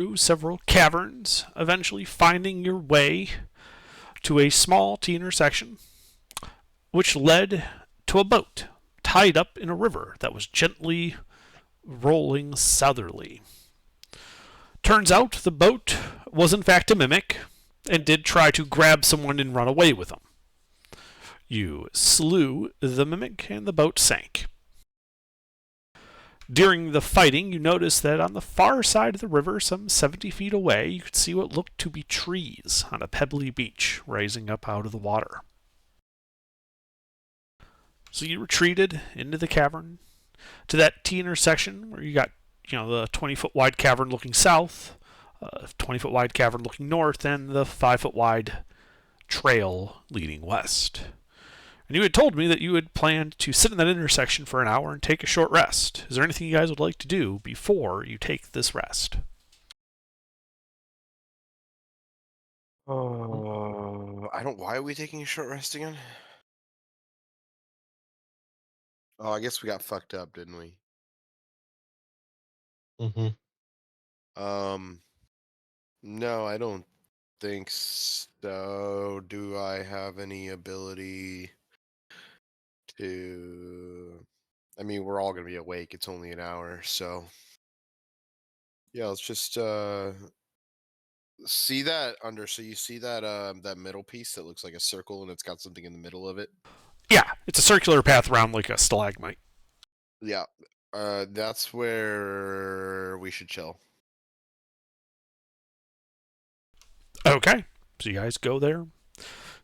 through several caverns, eventually finding your way to a small T intersection, which led to a boat tied up in a river that was gently rolling southerly. Turns out the boat was in fact a mimic and did try to grab someone and run away with them. You slew the mimic and the boat sank. During the fighting, you noticed that on the far side of the river, some 70 feet away, you could see what looked to be trees on a pebbly beach rising up out of the water. So you retreated into the cavern to that T intersection where you got, the 20-foot wide cavern looking south, 20-foot wide cavern looking north, and the 5-foot wide trail leading west. And you had told me that you had planned to sit in that intersection for an hour and take a short rest. Is there anything you guys would like to do before you take this rest? I don't. Why are we taking a short rest again? Oh, I guess we got fucked up, didn't we? Mhm. Um, no, I don't think so. Do I have any ability to? I mean, we're all gonna be awake. It's only an hour, so yeah. Let's just see that under. So you see that that middle piece that looks like a circle and it's got something in the middle of it. Yeah, it's a circular path around like a stalagmite. Yeah. That's where we should chill. Okay, so you guys go there.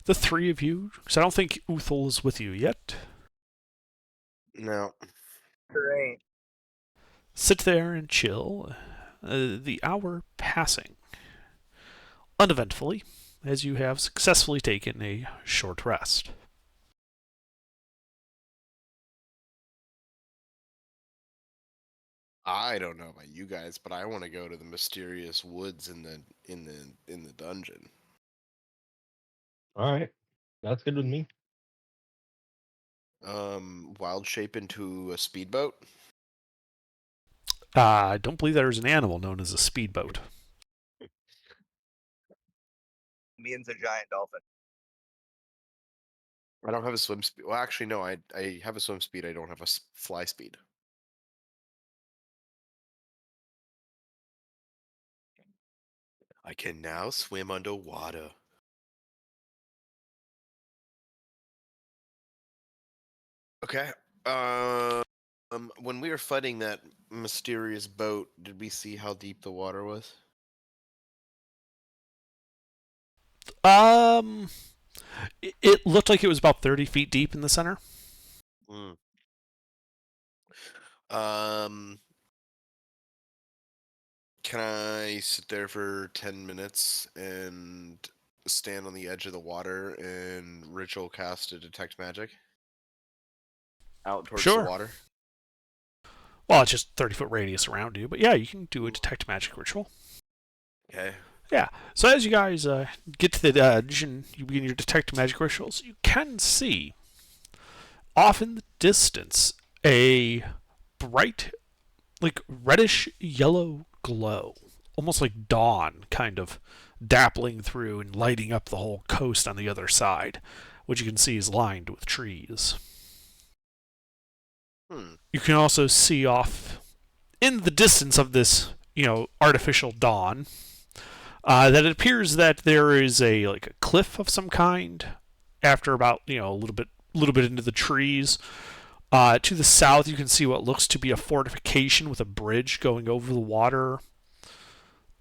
The three of you, because I don't think Uthal is with you yet, No. Great. sit there and chill. The hour passing uneventfully as you have successfully taken a short rest. I don't know about you guys, but I want to go to the mysterious woods in the dungeon. All right. That's good with me. Wild shape into a speedboat. I don't believe there is an animal known as a speedboat. Means a giant dolphin. I don't have a swim speed. Well, actually, no. I have a swim speed. I don't have a fly speed. I can now swim underwater. Okay. When we were fighting that mysterious boat, did we see how deep the water was? Um, it looked like it was about 30 feet deep in the center. Mm. Um, can I sit there for 10 minutes and stand on the edge of the water and ritual cast to detect magic out towards the Sure. water? Well, it's just 30-foot radius around you, but yeah, you can do a detect magic ritual. Okay. Yeah. So as you guys get to the edge and you begin your detect magic rituals, you can see off in the distance a bright, like reddish yellow glow, almost like dawn, kind of dappling through and lighting up the whole coast on the other side, which you can see is lined with trees. Hmm. You can also see off in the distance of this, artificial dawn, that it appears that there is a cliff of some kind. After about a little bit into the trees, to the south, you can see what looks to be a fortification with a bridge going over the water.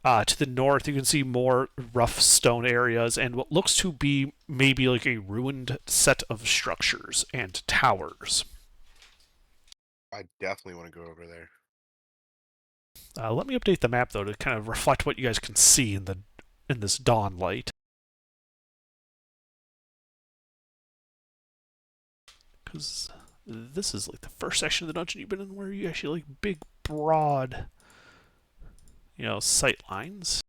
To the north, you can see more rough stone areas and what looks to be maybe like a ruined set of structures and towers. I definitely want to go over there. Let me update the map though to kind of reflect what you guys can see in this dawn light. Because this is like the first section of the dungeon you've been in where you actually like big, broad, sight lines.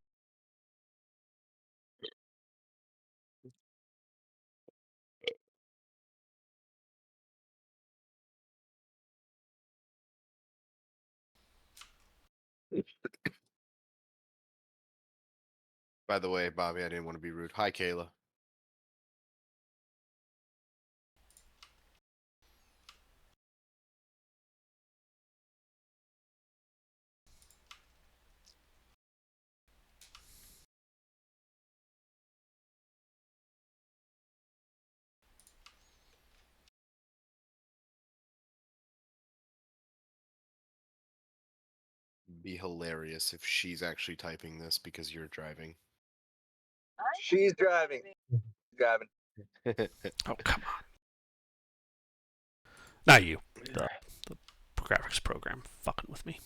By the way, Bobby, I didn't want to be rude. Hi, Kayla. Be hilarious if she's actually typing this because you're driving. She's driving. Driving. Oh, come on. Not you. The graphics program fucking with me.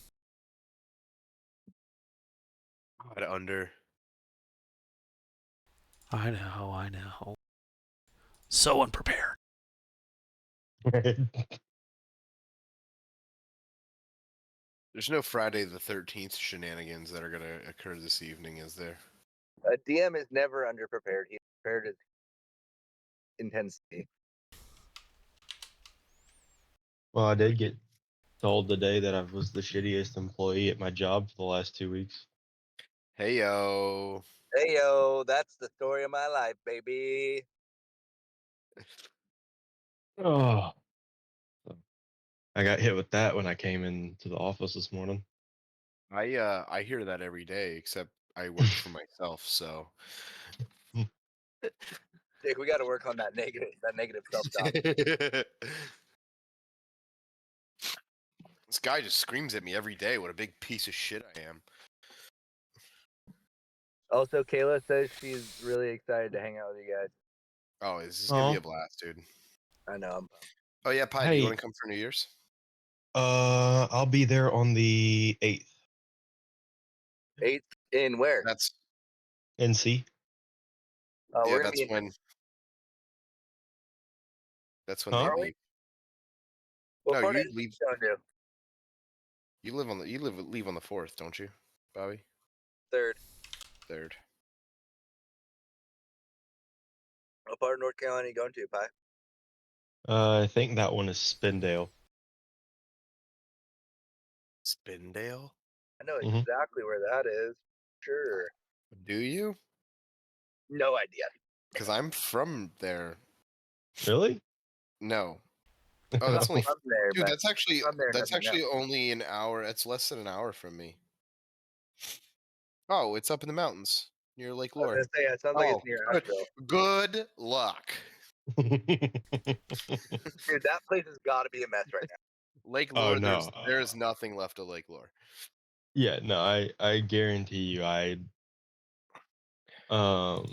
At under. I know. So unprepared. There's no Friday the 13th shenanigans that are going to occur this evening, is there? A DM is never underprepared. He's prepared as intensity. Well, I did get told today that I was the shittiest employee at my job for the last 2 weeks. Hey, yo. Hey yo, that's the story of my life, baby. Oh. I got hit with that when I came into the office this morning. I hear that every day, except I work for myself, so. Jake, we got to work on that negative self-talk. This guy just screams at me every day. What a big piece of shit I am. Also, Kayla says she's really excited to hang out with you guys. Oh, this is gonna be Aw. a blast, dude. I know. Oh yeah, Pi, do you Hey. want to come for New Year's? I'll be there on the 8th. 8th in where? That's NC. Oh, yeah, we're gonna that's be in. when. That's when Huh? they Are we? leave. What No, part you of leave. going to? You live on the. Leave on the 4th, don't you, Bobby? 3rd. 3rd. What part of North Carolina are you going to, Pi? I think that one is Spindale. Spindale? I know Mhm. exactly where that is. Sure. Do you? No idea. Because I'm from there. Really? No. Oh, that's only. I'm there, Dude, but that's actually I'm there doesn't know. only an hour. It's less than an hour from me. Oh, it's up in the mountains near Lake I was Lore. gonna say it sounds like it's near Asheville. Good luck. Dude, that place has got to be a mess right now. Lake Oh, Lore, no. there's nothing left of Lake Lore. Yeah, no, I guarantee you um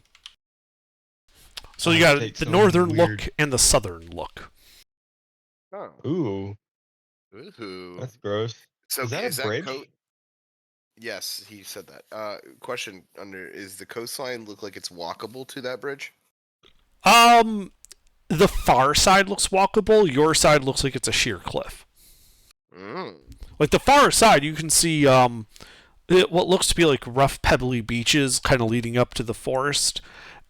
So I you had to got take the some northern weird- look and the southern look. Oh. Ooh, Ooh. that's gross. So Is that a bridge? Yes, he said that. Question is the coastline look like it's walkable to that bridge? The far side looks walkable. Your side looks like it's a sheer cliff. Mm. Like the far side, you can see what looks to be like rough, pebbly beaches, kind of leading up to the forest.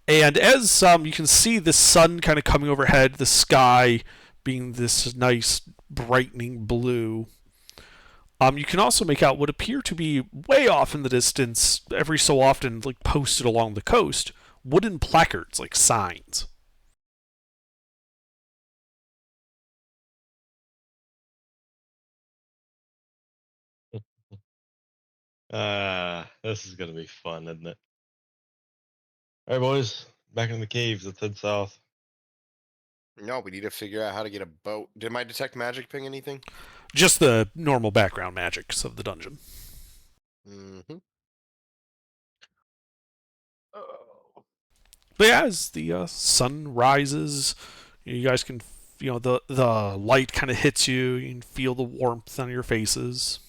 And as you can see the sun kind of coming overhead, the sky being this nice brightening blue. You can also make out what appear to be way off in the distance, every so often, like posted along the coast, wooden placards like signs. This is gonna be fun, isn't it? All right, boys, back in the caves. Let's head south. No, we need to figure out how to get a boat. Did my detect magic ping anything? Just the normal background magics of the dungeon. Mm-hmm. Oh. But yeah, as the sun rises, you guys can, the light kind of hits you. You can feel the warmth on your faces.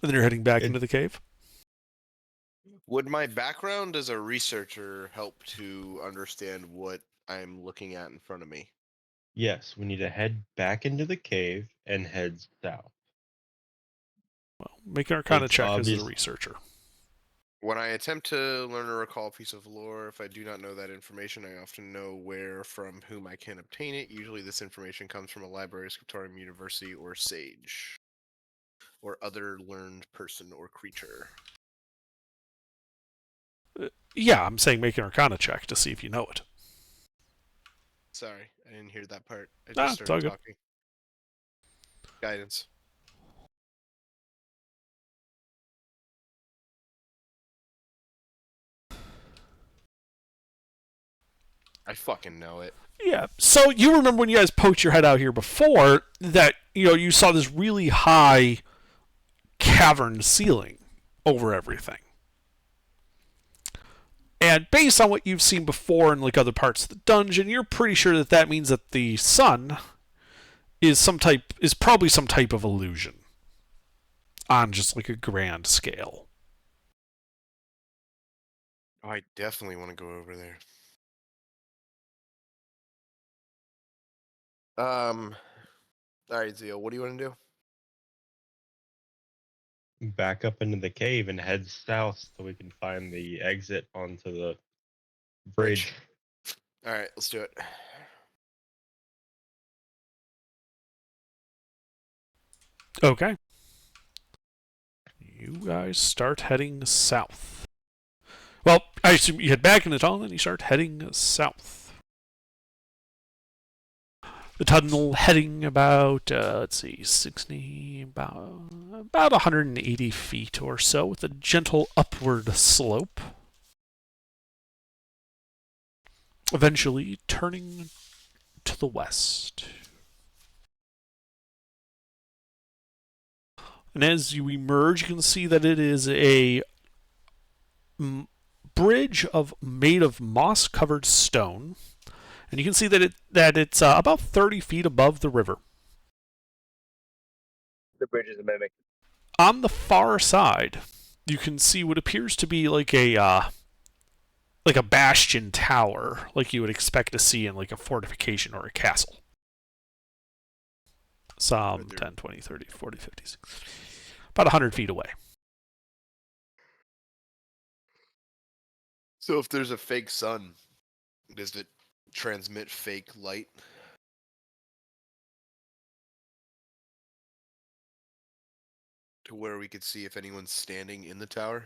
And then you're heading back into the cave. Would my background as a researcher help to understand what I'm looking at in front of me? Yes, we need to head back into the cave and head south. Well, make an Arcana It's check as a obvious- researcher. When I attempt to learn or recall a piece of lore, if I do not know that information, I often know where from whom I can obtain it. Usually this information comes from a library, scriptorium, university, or sage. or other learned person or creature. Yeah, I'm saying make an Arcana check to see if you know it. Sorry, I didn't hear that part. I Ah, just it's all started good. talking. Guidance. I fucking know it. Yeah. So you remember when you guys poked your head out here before that, you saw this really high cavern ceiling over everything. And based on what you've seen before in like other parts of the dungeon, you're pretty sure that that means that the sun is probably some type of illusion on just like a grand scale. Oh, I definitely want to go over there. All right, Zio, what do you want to do? Back up into the cave and head south so we can find the exit onto the bridge. All right, let's do it. Okay. You guys start heading south. Well, I assume you head back in the tunnel and you start heading south. The tunnel heading about, 60, about 180 feet or so with a gentle upward slope. Eventually turning to the west. And as you emerge, you can see that it is a bridge made of moss-covered stone. And you can see that it's about 30 feet above the river. The bridge is a mimic. On the far side, you can see what appears to be like a bastion tower, like you would expect to see in like a fortification or a castle. Some 10, 20, 30, 40, 50, 60, about 100 feet away. So if there's a fake sun, does it transmit fake light? To where we could see if anyone's standing in the tower?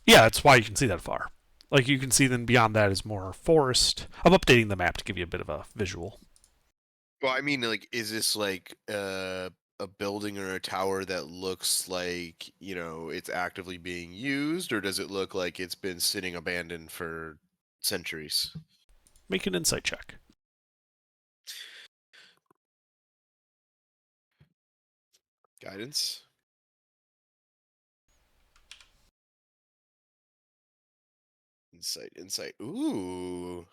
Yeah, that's why you can see that far. Like you can see then beyond that is more forest. I'm updating the map to give you a bit of a visual. Well, I mean, like, is this like a building or a tower that looks like, it's actively being used, or does it look like it's been sitting abandoned for centuries? Make an insight check. Guidance? Insight. Ooh.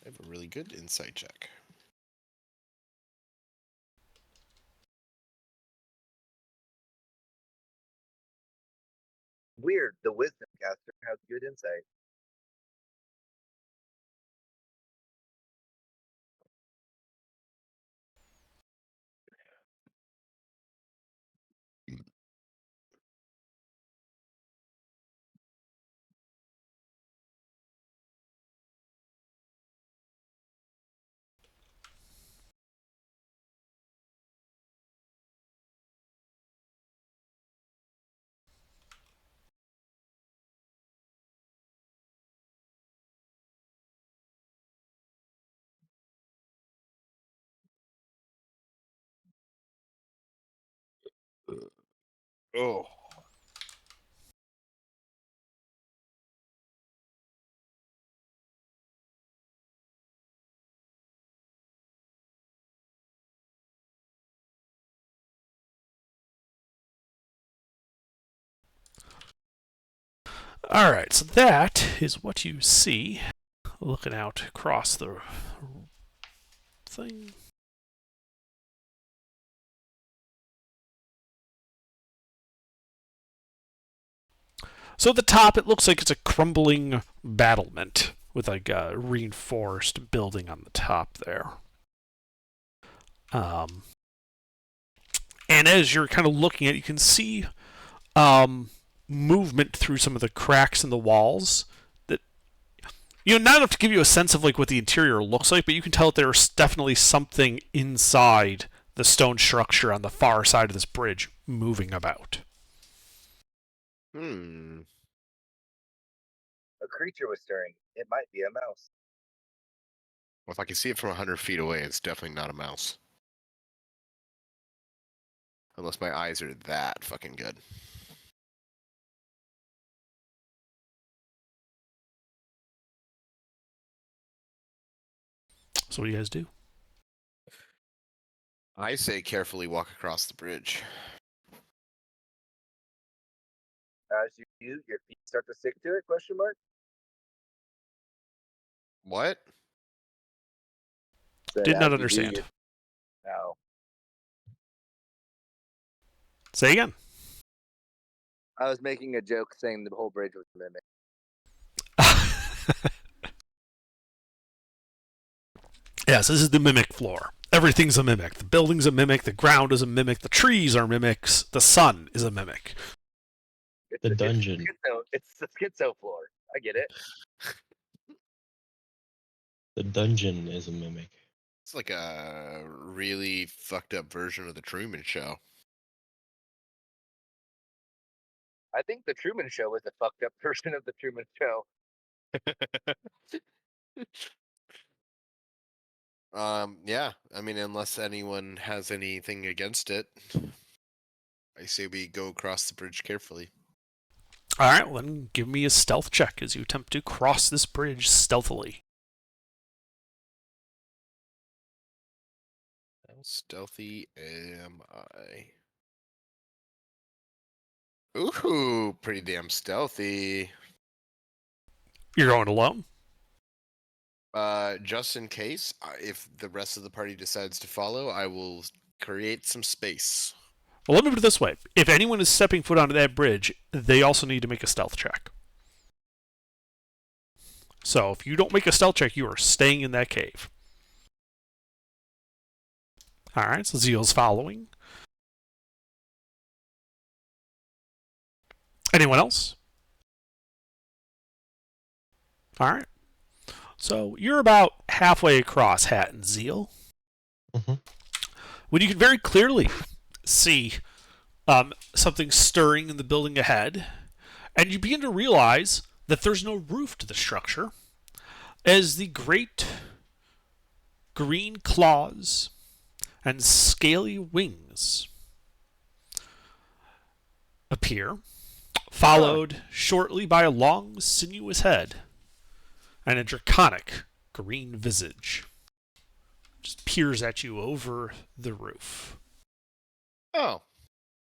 I have a really good insight check. Weird. The wisdom caster has good insight. Oh. Alright, so that is what you see looking out across the thing. So at the top, it looks like it's a crumbling battlement with like a reinforced building on the top there. And as you're kind of looking at it, you can see movement through some of the cracks in the walls that, not enough to give you a sense of like what the interior looks like, but you can tell that there's definitely something inside the stone structure on the far side of this bridge moving about. Hmm. A creature was stirring. It might be a mouse. Well, if I can see it from 100 feet away, it's definitely not a mouse. Unless my eyes are that fucking good. So what do you guys do? I say carefully walk across the bridge. As you do, your feet start to stick to it? Question mark. What? Said Did as not you do, understand. your- No. Say again. I was making a joke saying the whole bridge was a mimic. Yes, this is the mimic floor. Everything's a mimic. The building's a mimic. The ground is a mimic. The trees are mimics. The sun is a mimic. The dungeon. It's the schizo floor. I get it. The dungeon is a mimic. It's like a really fucked up version of the Truman Show. I think the Truman Show was a fucked up version of the Truman Show. Yeah. I mean, unless anyone has anything against it, I say we go across the bridge carefully. All right, well then give me a stealth check as you attempt to cross this bridge stealthily. How stealthy am I? Ooh, pretty damn stealthy. You're going alone? Just in case, if the rest of the party decides to follow, I will create some space. Well, let me put it this way. If anyone is stepping foot onto that bridge, they also need to make a stealth check. So if you don't make a stealth check, you are staying in that cave. All right, so Zeal's following. Anyone else? All right. So you're about halfway across Hat and Zeal. Mhm. When you can very clearly see something stirring in the building ahead, and you begin to realize that there's no roof to the structure, as the great green claws and scaly wings appear, followed shortly by a long, sinuous head and a draconic green visage. Just peers at you over the roof. Oh,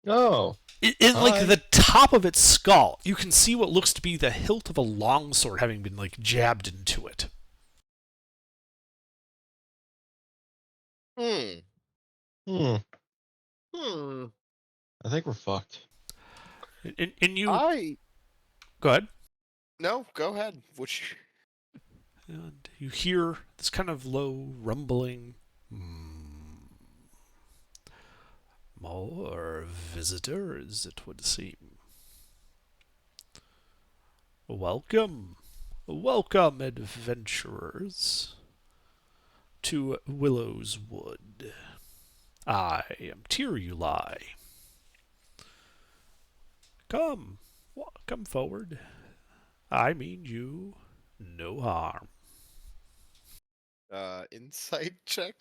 Oh, In like Hi. the top of its skull, you can see what looks to be the hilt of a longsword having been like jabbed into it. hmm. hmm. Hmm. I think we're fucked. And you I go ahead. no, go ahead. Which And you hear this kind of low rumbling. More visitors, it would seem. Welcome, welcome, adventurers, to Willow's Wood. I am Tiruli. Come, come forward. I mean you no harm. insight check.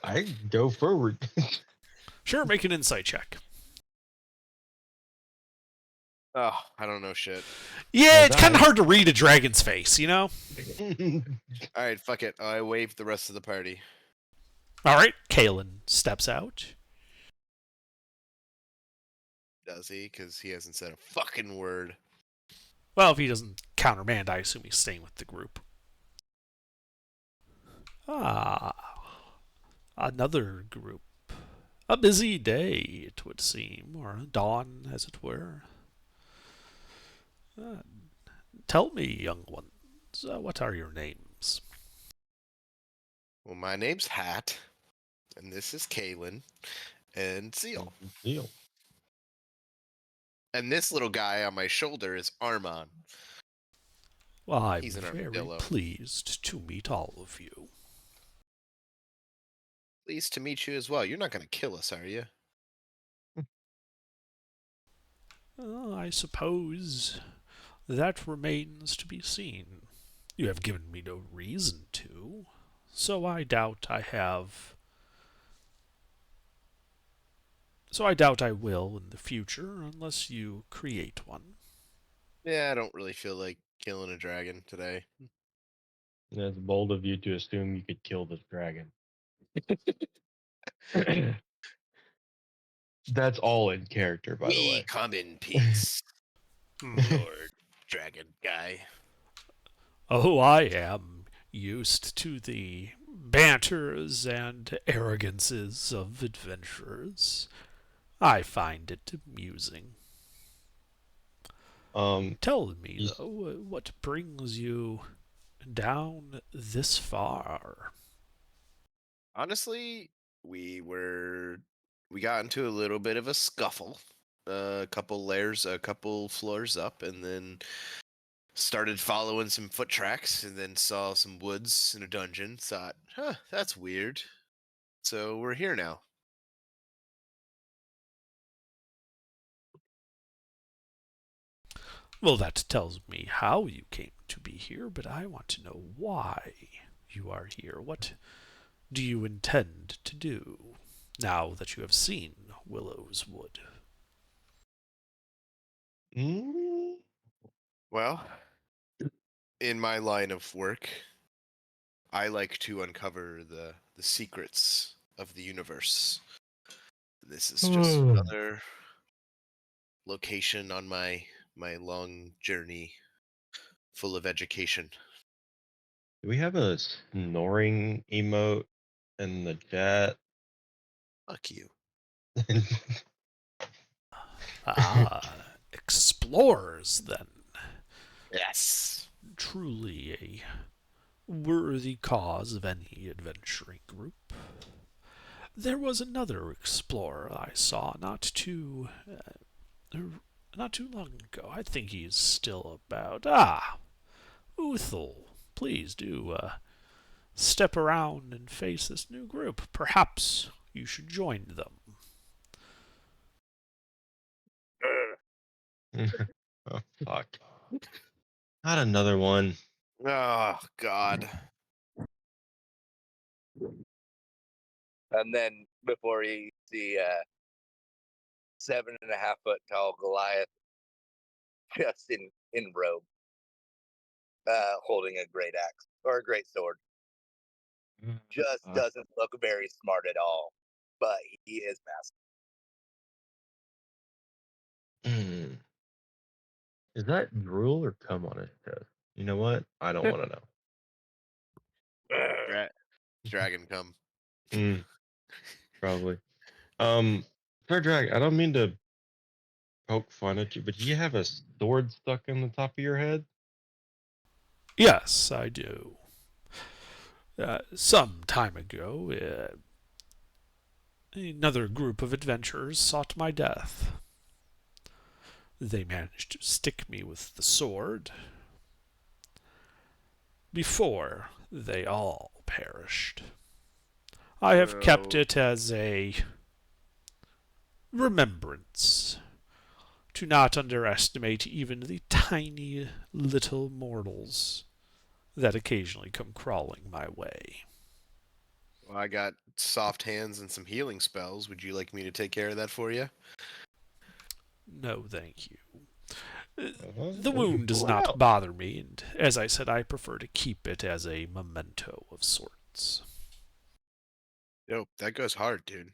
I go forward. Sure, make an insight check. Oh, I don't know shit. Yeah, Well, it's kind of that- hard to read a dragon's face, you know? All right, fuck it. I wave the rest of the party. All right, Kalen steps out. Does he? Because he hasn't said a fucking word. Well, if he doesn't countermand, I assume he's staying with the group. Ah, another group. A busy day, it would seem, or a dawn, as it were. Tell me, young ones, what are your names? Well, my name's Hat, and this is Kalen, and Seal. Deal. And this little guy on my shoulder is Armon. Well, I'm He's an very armadillo. pleased to meet all of you. Pleased to meet you as well. You're not going to kill us, are you? I suppose that remains to be seen. You have given me no reason to, so I doubt I have. So I doubt I will in the future, unless you create one. Yeah, I don't really feel like killing a dragon today. That's bold of you to assume you could kill this dragon. That's all in character, by the We way. come in peace, Hmm. Lord Dragon Guy. Oh, I am used to the banters and arrogances of adventurers. I find it amusing. Tell me, you- though, what brings you down this far? Honestly, we got into a little bit of a scuffle, a couple floors up, and then started following some foot tracks, and then saw some woods in a dungeon. Thought, huh, that's weird. So we're here now. Well, that tells me how you came to be here, but I want to know why you are here. What do you intend to do now that you have seen Willow's Wood? Mm, Well, in my line of work, I like to uncover the secrets of the universe. This is just another location on my long journey full of education. Do we have a snoring emote in the chat? Fuck you. Ah, explorers, then. Yes. Truly a worthy cause of any adventuring group. There was another explorer I saw not too long ago. I think he's still about. Ah, Uthal, please do step around and face this new group. Perhaps you should join them. Oh, fuck. Not another one. Oh God. And then before he see 7.5 foot tall Goliath just in robe, holding a great axe or a great sword. Just doesn't look very smart at all, but he is Mm. Is that drool or cum on his chest? You know what? I don't want to know. massive. Dra- Dragon come. Probably. Sir Drag, I don't mean to poke fun at you, but do you have a sword stuck in the top of your head? Yes, I do. Some time ago, another group of adventurers sought my death. They managed to stick me with the sword before they all perished. I have kept Oh. it as a remembrance to not underestimate even the tiny little mortals that occasionally come crawling my way. Well, I got soft hands and some healing spells. Would you like me to take care of that for you? No, thank you. Uh-huh. The wound does not bother me, and as I said, I prefer to keep it as a memento of sorts. Yo, that goes hard, dude.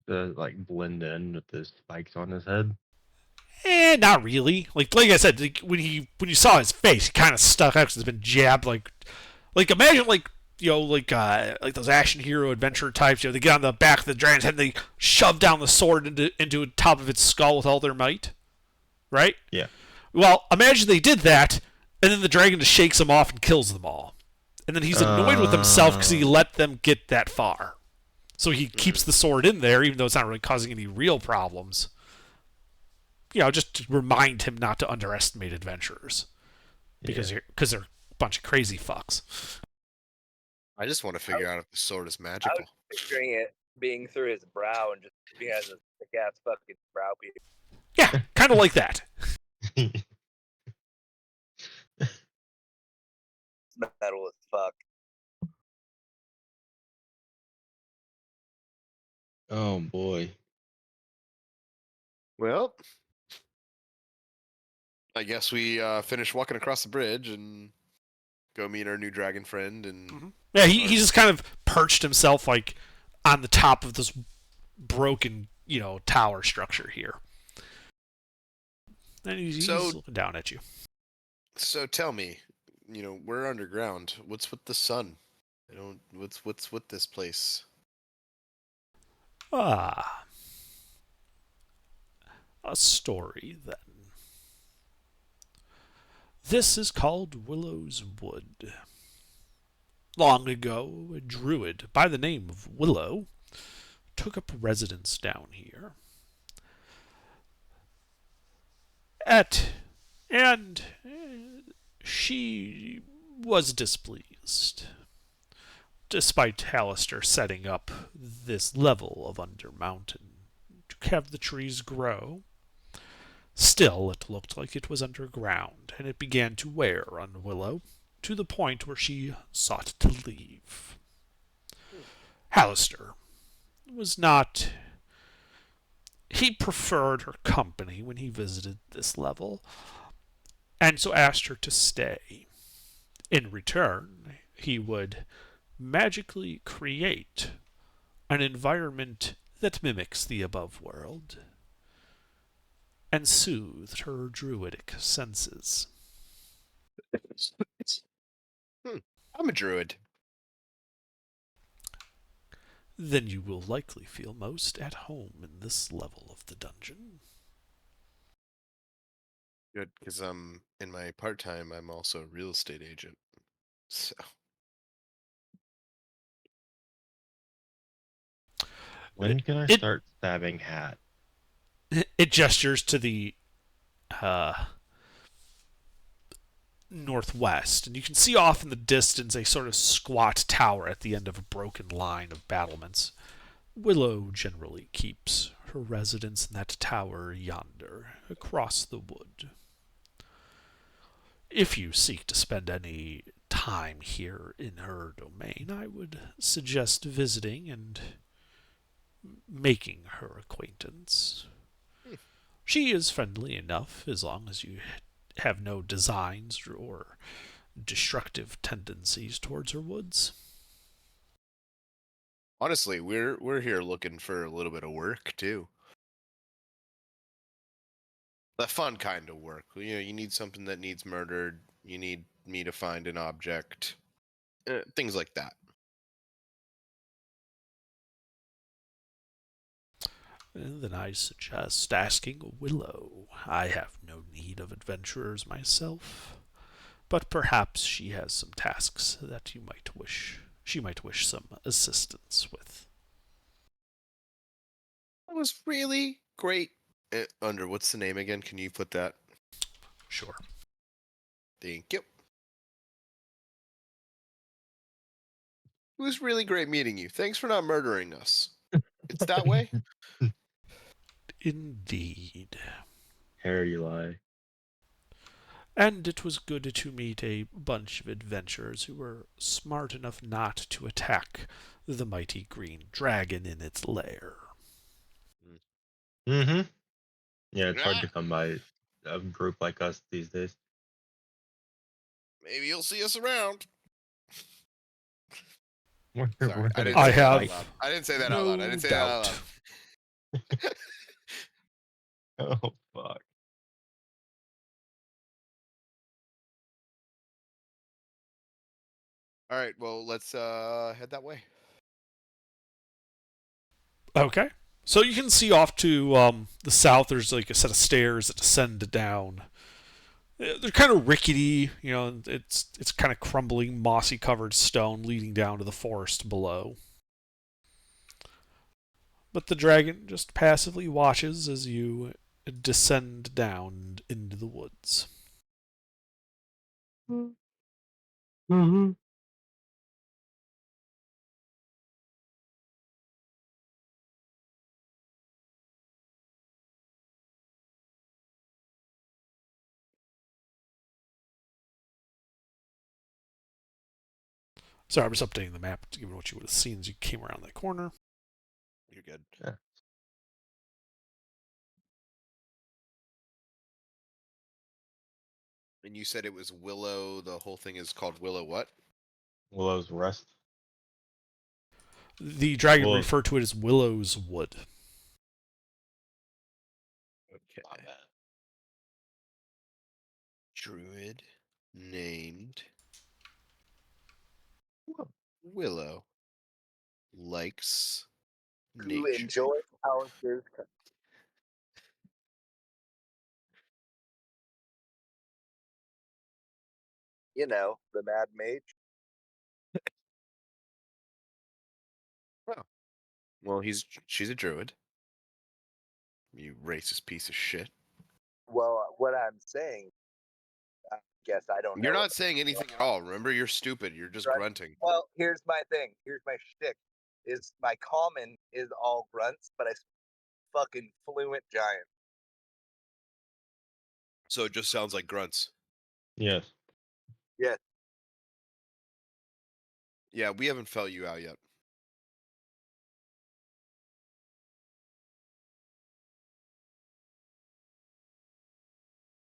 To like blend in with the spikes on his head. Not really. Like I said, when you saw his face, he kind of stuck out because it's been jabbed. Like imagine like those action hero adventure types. They get on the back of the dragon's head, and they shove down the sword into the top of its skull with all their might. Right? Yeah. Well, imagine they did that, and then the dragon just shakes them off and kills them all, and then he's annoyed with himself because he let them get that far. So he keeps the sword in there, even though it's not really causing any real problems. Just to remind him not to underestimate adventurers, because they're a bunch of crazy fucks. I just want to figure out if the sword is I magical. was picturing it being through his brow and just he has a thick ass fucking brow piece. Yeah, kind of like that. Metal as fuck. Oh boy. Well, I guess we finish walking across the bridge and go meet our new dragon friend. And Yeah, he just kind of perched himself like on the top of this broken, tower structure here. And he's looking down at you. So tell me, we're underground. What's with the sun? I don't. What's with this place? Ah. A story, then. This is called Willow's Wood. Long ago, a druid by the name of Willow took up residence down here. And she was displeased. Despite Hallister setting up this level of Undermountain to have the trees grow, still it looked like it was underground, and it began to wear on Willow, to the point where she sought to leave. Hallister was not... He preferred her company when he visited this level, and so asked her to stay. In return, he would magically create an environment that mimics the above world and soothed her druidic senses. I'm a druid. Then you will likely feel most at home in this level of the dungeon. Good, because in my part time, I'm also a real estate agent. So When can I start stabbing Hat? It gestures to the northwest, and you can see off in the distance a sort of squat tower at the end of a broken line of battlements. Willow generally keeps her residence in that tower yonder, across the wood. If you seek to spend any time here in her domain, I would suggest visiting and making her acquaintance. She is friendly enough, as long as you have no designs or destructive tendencies towards her woods. honestly, we're here looking for a little bit of work too. The fun kind of work. You need something that needs murdered. You need me to find an object. Things like that. Then I suggest asking Willow. I have no need of adventurers myself, but perhaps she has some tasks that she might wish some assistance with. That was really great. Under what's the name again? Can you put that? Sure. Thank you. It was really great meeting you. Thanks for not murdering us. It's that way? Indeed. Harry lie. And it was good to meet a bunch of adventurers who were smart enough not to attack the mighty green dragon in its lair. Mm-hmm. Yeah, it's hard to come by a group like us these days. Maybe you'll see us around. We're Sorry, I gonna didn't I say that out have loud. I didn't say that out loud. I didn't say that out loud. Oh fuck. All right, well, let's head that way. Okay. So you can see off to the south, there's like a set of stairs that descend down. They're kind of rickety, it's kind of crumbling, mossy covered stone leading down to the forest below. But the dragon just passively watches as you descend down into the woods. Mm-hmm. Sorry, I'm just updating the map, given what you would have seen as you came around that corner. You're good. Yeah. And you said it was Willow. The whole thing is called Willow what? Willow's Rest. The dragon Willow- referred to it as Willow's Wood. Okay. Druid named Willow likes Who nature. enjoys houses. You know, the Mad Mage. Well, she's a druid. You racist piece of shit. Well, what I'm saying, I guess I don't know. You're what not saying anything at all. Remember, you're stupid. You're just Right. grunting. Well, here's my thing. Here's my shtick. Is my common is all grunts, but I fucking fluent giant. So it just sounds like grunts. Yes. Yeah, we haven't felt you out yet.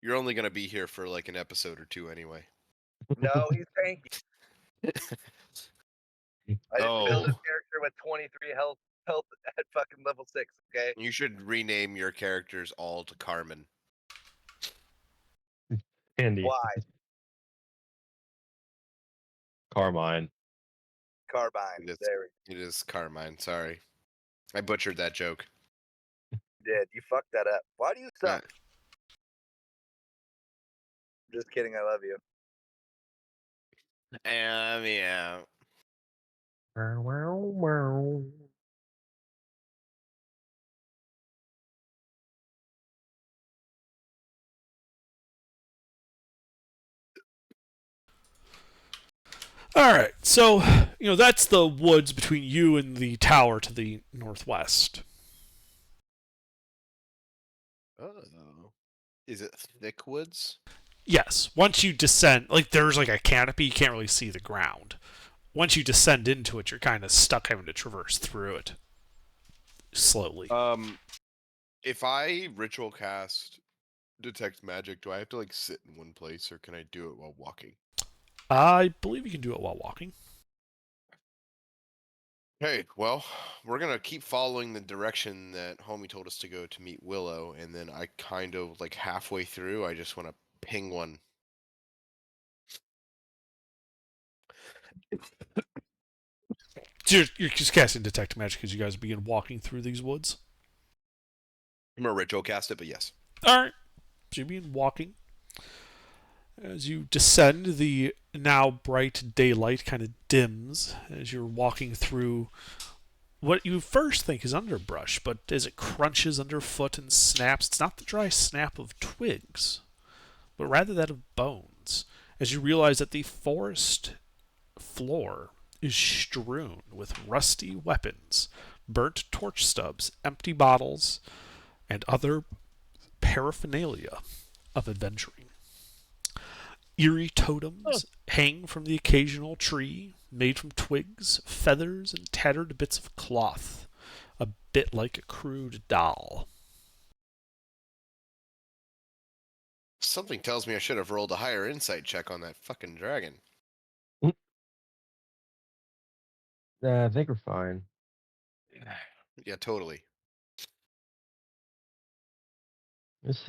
You're only gonna be here for like an episode or two anyway. No, he's tanky. I just built a character with 23 health at fucking level 6. Okay. You should rename your characters all to Carmen. Andy. Why? Carmine. Carbine. It is, There we it is Carmine. Sorry, I butchered that joke. did. You fucked that up. Why do you suck? Just kidding. I love you. Yeah. All right, so that's the woods between you and the tower to the northwest. Oh, is it thick woods? Yes, once you descend, there's like a canopy, you can't really see the ground. Once you descend into it, you're kind of stuck having to traverse through it slowly. If I ritual cast detect magic, do I have to sit in one place, or can I do it while walking? I believe you can do it while walking. Hey, well, we're gonna keep following the direction that Homie told us to go to meet Willow, and then I kind of halfway through, I just want to ping one. So you're just casting detect magic as you guys begin walking through these woods. I'm gonna ritual cast it, but yes. All right, so you begin walking. As you descend, the now bright daylight kind of dims as you're walking through what you first think is underbrush, but as it crunches underfoot and snaps, it's not the dry snap of twigs, but rather that of bones, as you realize that the forest floor is strewn with rusty weapons, burnt torch stubs, empty bottles, and other paraphernalia of adventuring. Eerie totems hang from the occasional tree, made from twigs, feathers, and tattered bits of cloth, a bit like a crude doll. Something tells me I should have rolled a higher insight check on that fucking dragon. I think we're fine. Yeah, totally. This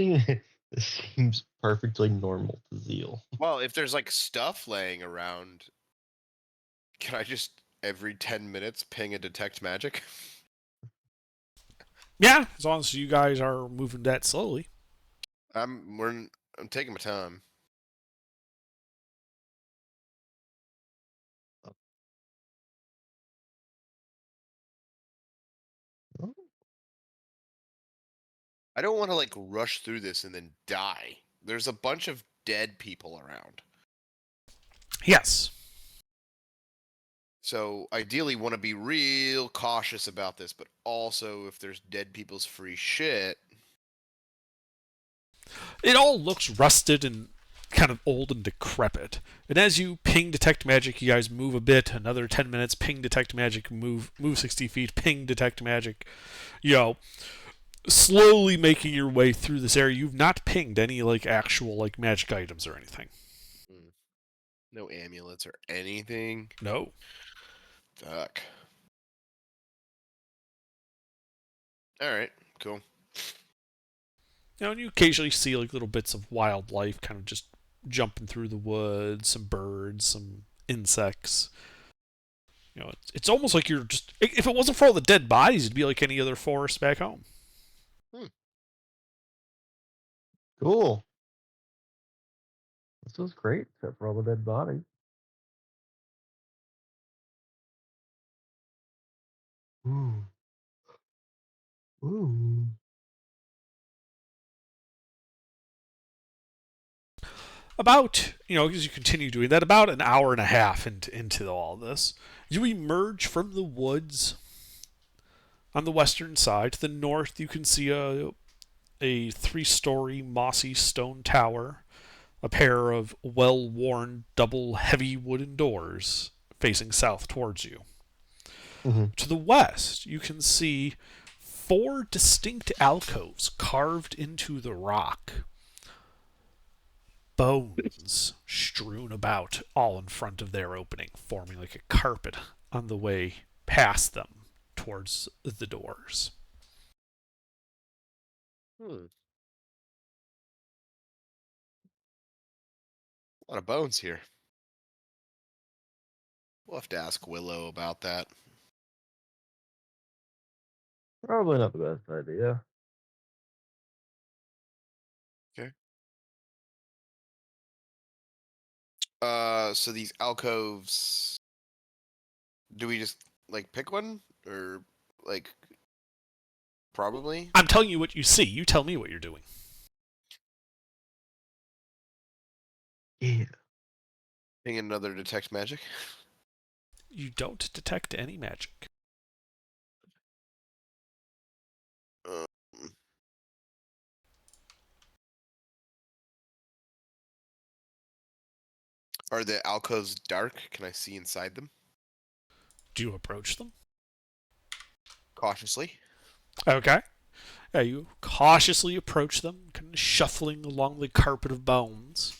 seems perfectly normal to Zeal. Well, if there's stuff laying around, can I just every 10 minutes ping a detect magic? Yeah, as long as you guys are moving that slowly. I'm taking my time. Oh, I don't want to rush through this and then die. There's a bunch of dead people around. Yes. So ideally want to be real cautious about this, but also if there's dead people's free shit. It all looks rusted and kind of old and decrepit. And as you ping detect magic, you guys move a bit. Another 10 minutes, ping detect magic, move 60 feet, ping detect magic. You know, slowly making your way through this area. You've not pinged any like actual like magic items or anything. No amulets or anything. No. Fuck. All right, cool. You know, and you occasionally see like little bits of wildlife kind of just jumping through the woods, some birds, some insects. You know, it's almost like you're just, if it wasn't for all the dead bodies, it'd be like any other forest back home. Cool. This was great, except for all the dead bodies. Ooh. Ooh. About, you know, as you continue doing that, about an hour and a half into all this, you emerge from the woods on the western side. To the north, you can see a 3-story mossy stone tower, a pair of well-worn double heavy wooden doors facing south towards you. Mm-hmm. To the west, you can see 4 distinct alcoves carved into the rock. Bones strewn about all in front of their opening, forming like a carpet on the way past them towards the doors. A lot of bones here. We'll have to ask Willow about that. Probably not the best idea. So these alcoves, do we just like pick one or like probably? I'm telling you what you see. You tell me what you're doing. Yeah. Ping another detect magic. You don't detect any magic. Um, are the alcoves dark? Can I see inside them? Do you approach them? Cautiously. Okay. Yeah, you cautiously approach them, kind of shuffling along the carpet of bones.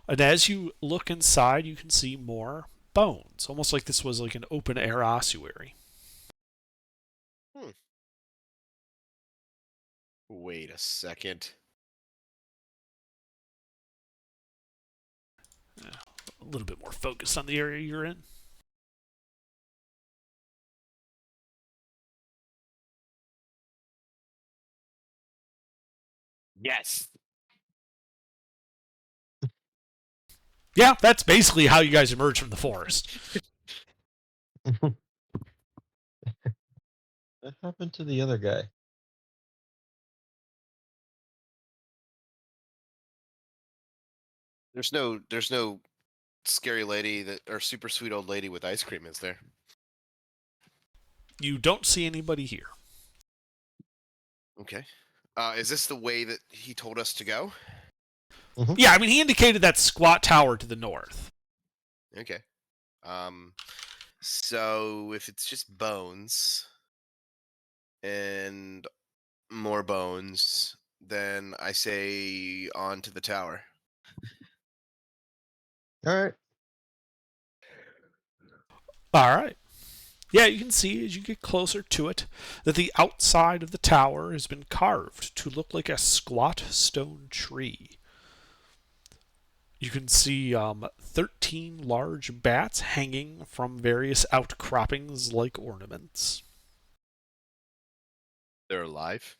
And as you look inside, you can see more bones, almost like this was like an open air ossuary. Wait a second. A little bit more focused on the area you're in. Yes. Yeah, that's basically how you guys emerge from the forest. What happened to the other guy? There's no scary lady that or super sweet old lady with ice cream, is there? You don't see anybody here. Okay. Is this the way that he told us to go? Yeah, I mean, he indicated that squat tower to the north. Okay. So if it's just bones and more bones, then I say on to the tower. All right. All right. Yeah, you can see as you get closer to it that the outside of the tower has been carved to look like a squat stone tree. You can see 13 large bats hanging from various outcroppings like ornaments. They're alive.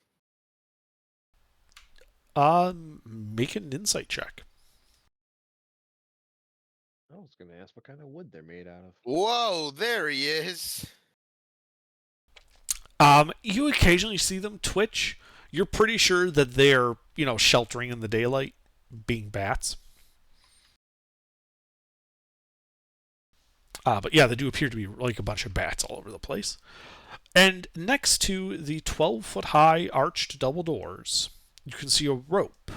Make an insight check. I was gonna ask what kind of wood they're made out of. Whoa, there he is. You occasionally see them twitch. You're pretty sure that they're, you know, sheltering in the daylight, being bats. But yeah, they do appear to be like a bunch of bats all over the place. And next to the 12-foot high arched double doors, you can see a rope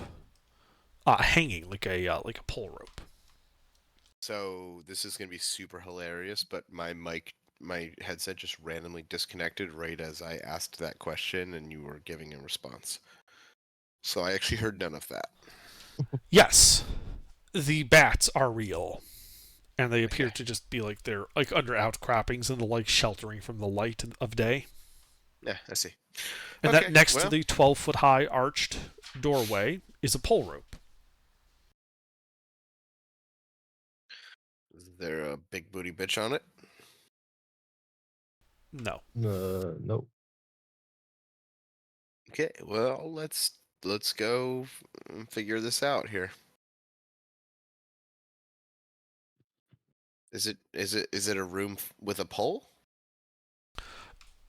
hanging like a pole rope. So this is gonna be super hilarious, but my headset just randomly disconnected right as I asked that question and you were giving a response. So I actually heard none of that. Yes, the bats are real, and they appear Okay. to just be like they're like under outcroppings and the like sheltering from the light of day. Yeah, I see. And Okay, that next to well. the 12-foot high arched doorway is a pole rope. Is there a big booty bitch on it? No. Nope. Okay, well let's go figure this out here. Is it a room with a pole?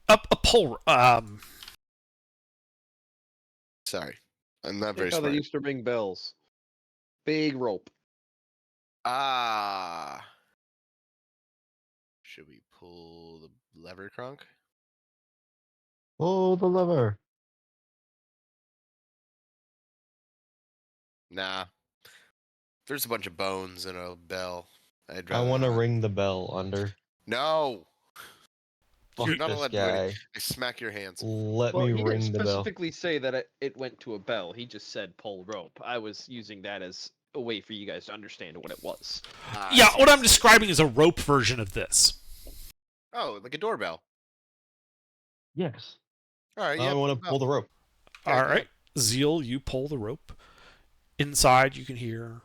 A pole. Sorry, I'm not Think very how they smart. used to ring bells. Big rope. Ah, should we pull the lever, Kronk? Pull the lever. Nah, there's a bunch of bones and a bell. I'd I rather want to not. ring the bell under. No, Fuck you're not this allowed to do anything. guy. I smack your hands. Let Well, me he didn't ring the bell. specifically say that it went to a bell. He just said pole rope. I was using that as a way for you guys to understand what it was. Ah, I Yeah, see, what I I'm see. describing is a rope version of this. Oh, like a doorbell. Yes. All right, I yeah. want to pull the rope. All Okay, right, Zeal, you pull the rope. Inside, you can hear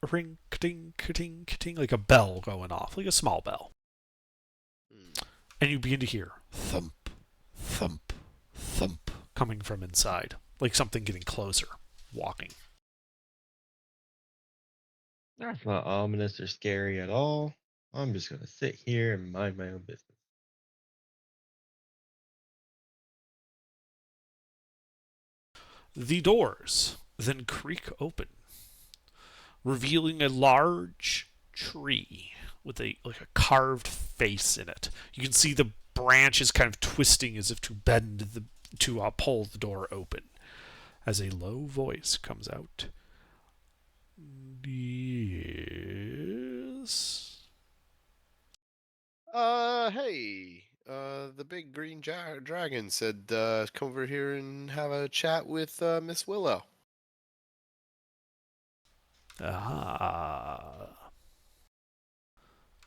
a ring, ka-ting, ka-ting, ka-ting, like a bell going off, like a small bell. Hmm. And you begin to hear thump, thump, thump coming from inside, like something getting closer, walking. That's not ominous or scary at all. I'm just going to sit here and mind my own business. The doors then creak open, revealing a large tree with a carved face in it. You can see the branches kind of twisting as if to bend to pull the door open. As a low voice comes out. Yes. Hey. The big green dragon said, come over here and have a chat with Miss Willow. Ah.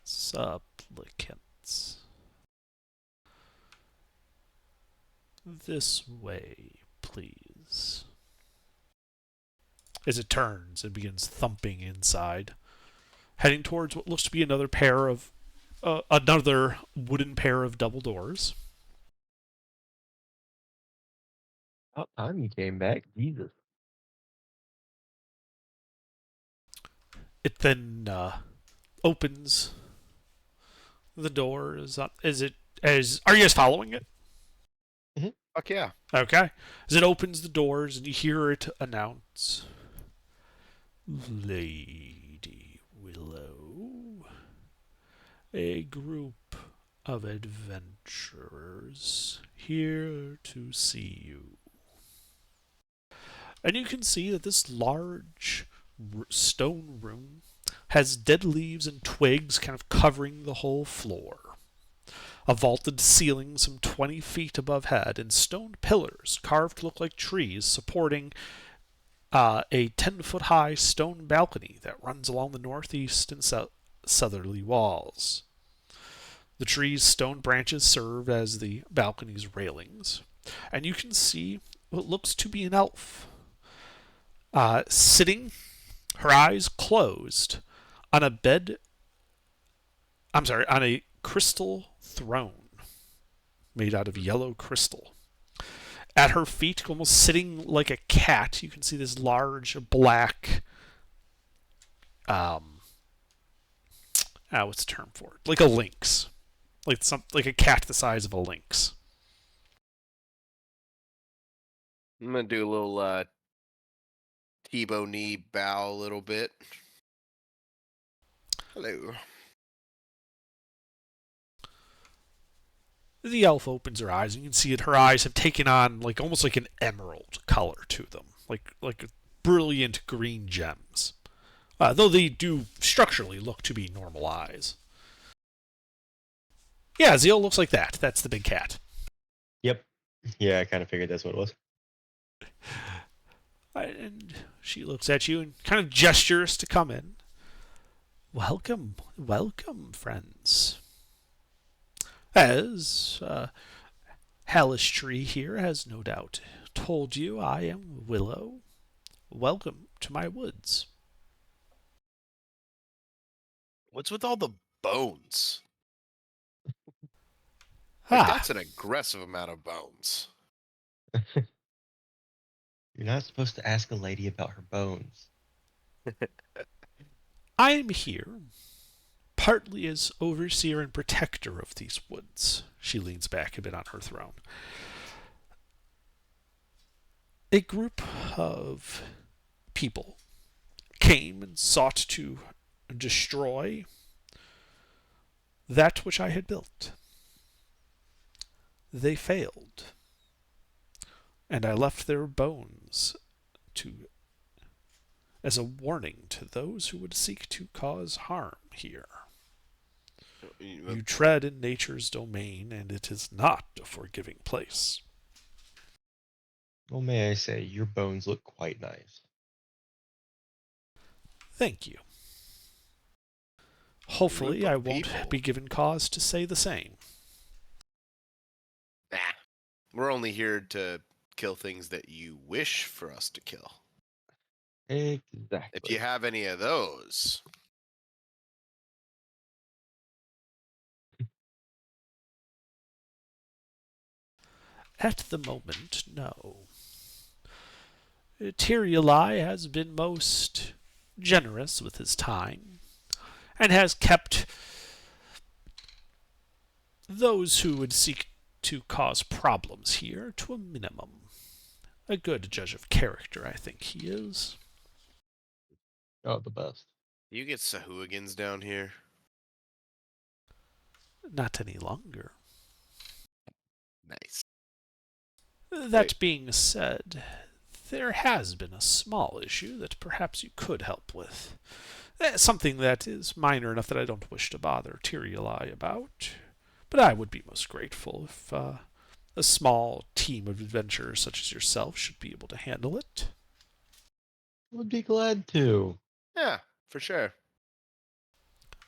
Supplicants. This way, please. As it turns and begins thumping inside, heading towards what looks to be another wooden pair of double doors. About time you came back. Jesus. It then opens the door. Are you guys following it? Fuck yeah. Okay. As it opens the doors and you hear it announce, Lady Willow, a group of adventurers here to see you. And you can see that this large stone room has dead leaves and twigs kind of covering the whole floor. A vaulted ceiling some 20 feet above head, and stone pillars carved to look like trees supporting a 10-foot high stone balcony that runs along the northeast and southerly walls. The tree's stone branches serve as the balcony's railings, and you can see what looks to be an elf sitting, her eyes closed, on a crystal throne made out of yellow crystal. At her feet, almost sitting like a cat, you can see this large black what's the term for it? Like a lynx. Like a cat the size of a lynx. I'm gonna do a little T-bow knee bow a little bit. Hello. The elf opens her eyes, and you can see that her eyes have taken on almost like an emerald color to them, like brilliant green gems, though they do structurally look to be normal eyes. Yeah, Zeal looks like that. That's the big cat. Yep. Yeah, I kind of figured that's what it was. And she looks at you and kind of gestures to come in. Welcome, welcome, friends. As Hellish Tree here has no doubt told you, I am Willow. Welcome to my woods. What's with all the bones? Like, Ah, that's an aggressive amount of bones. You're not supposed to ask a lady about her bones. I am here partly as overseer and protector of these woods. She leans back a bit on her throne. A group of people came and sought to destroy that which I had built. They failed, and I left their bones as a warning to those who would seek to cause harm here. You tread in nature's domain, and it is not a forgiving place. Well, may I say, your bones look quite nice. Thank you. Hopefully, Group I of won't people. be given cause to say the same. Nah. We're only here to kill things that you wish for us to kill. Exactly. If you have any of those, At the moment, no. Tyrioli has been most generous with his time, and has kept those who would seek to cause problems here to a minimum. A good judge of character, I think he is. Oh, the best. you get Sahooligans down here. Not any longer. Nice. That being said, there has been a small issue that perhaps you could help with. Something that is minor enough that I don't wish to bother Tyrioli about. But I would be most grateful if a small team of adventurers such as yourself should be able to handle it. Would be glad to. Yeah, for sure.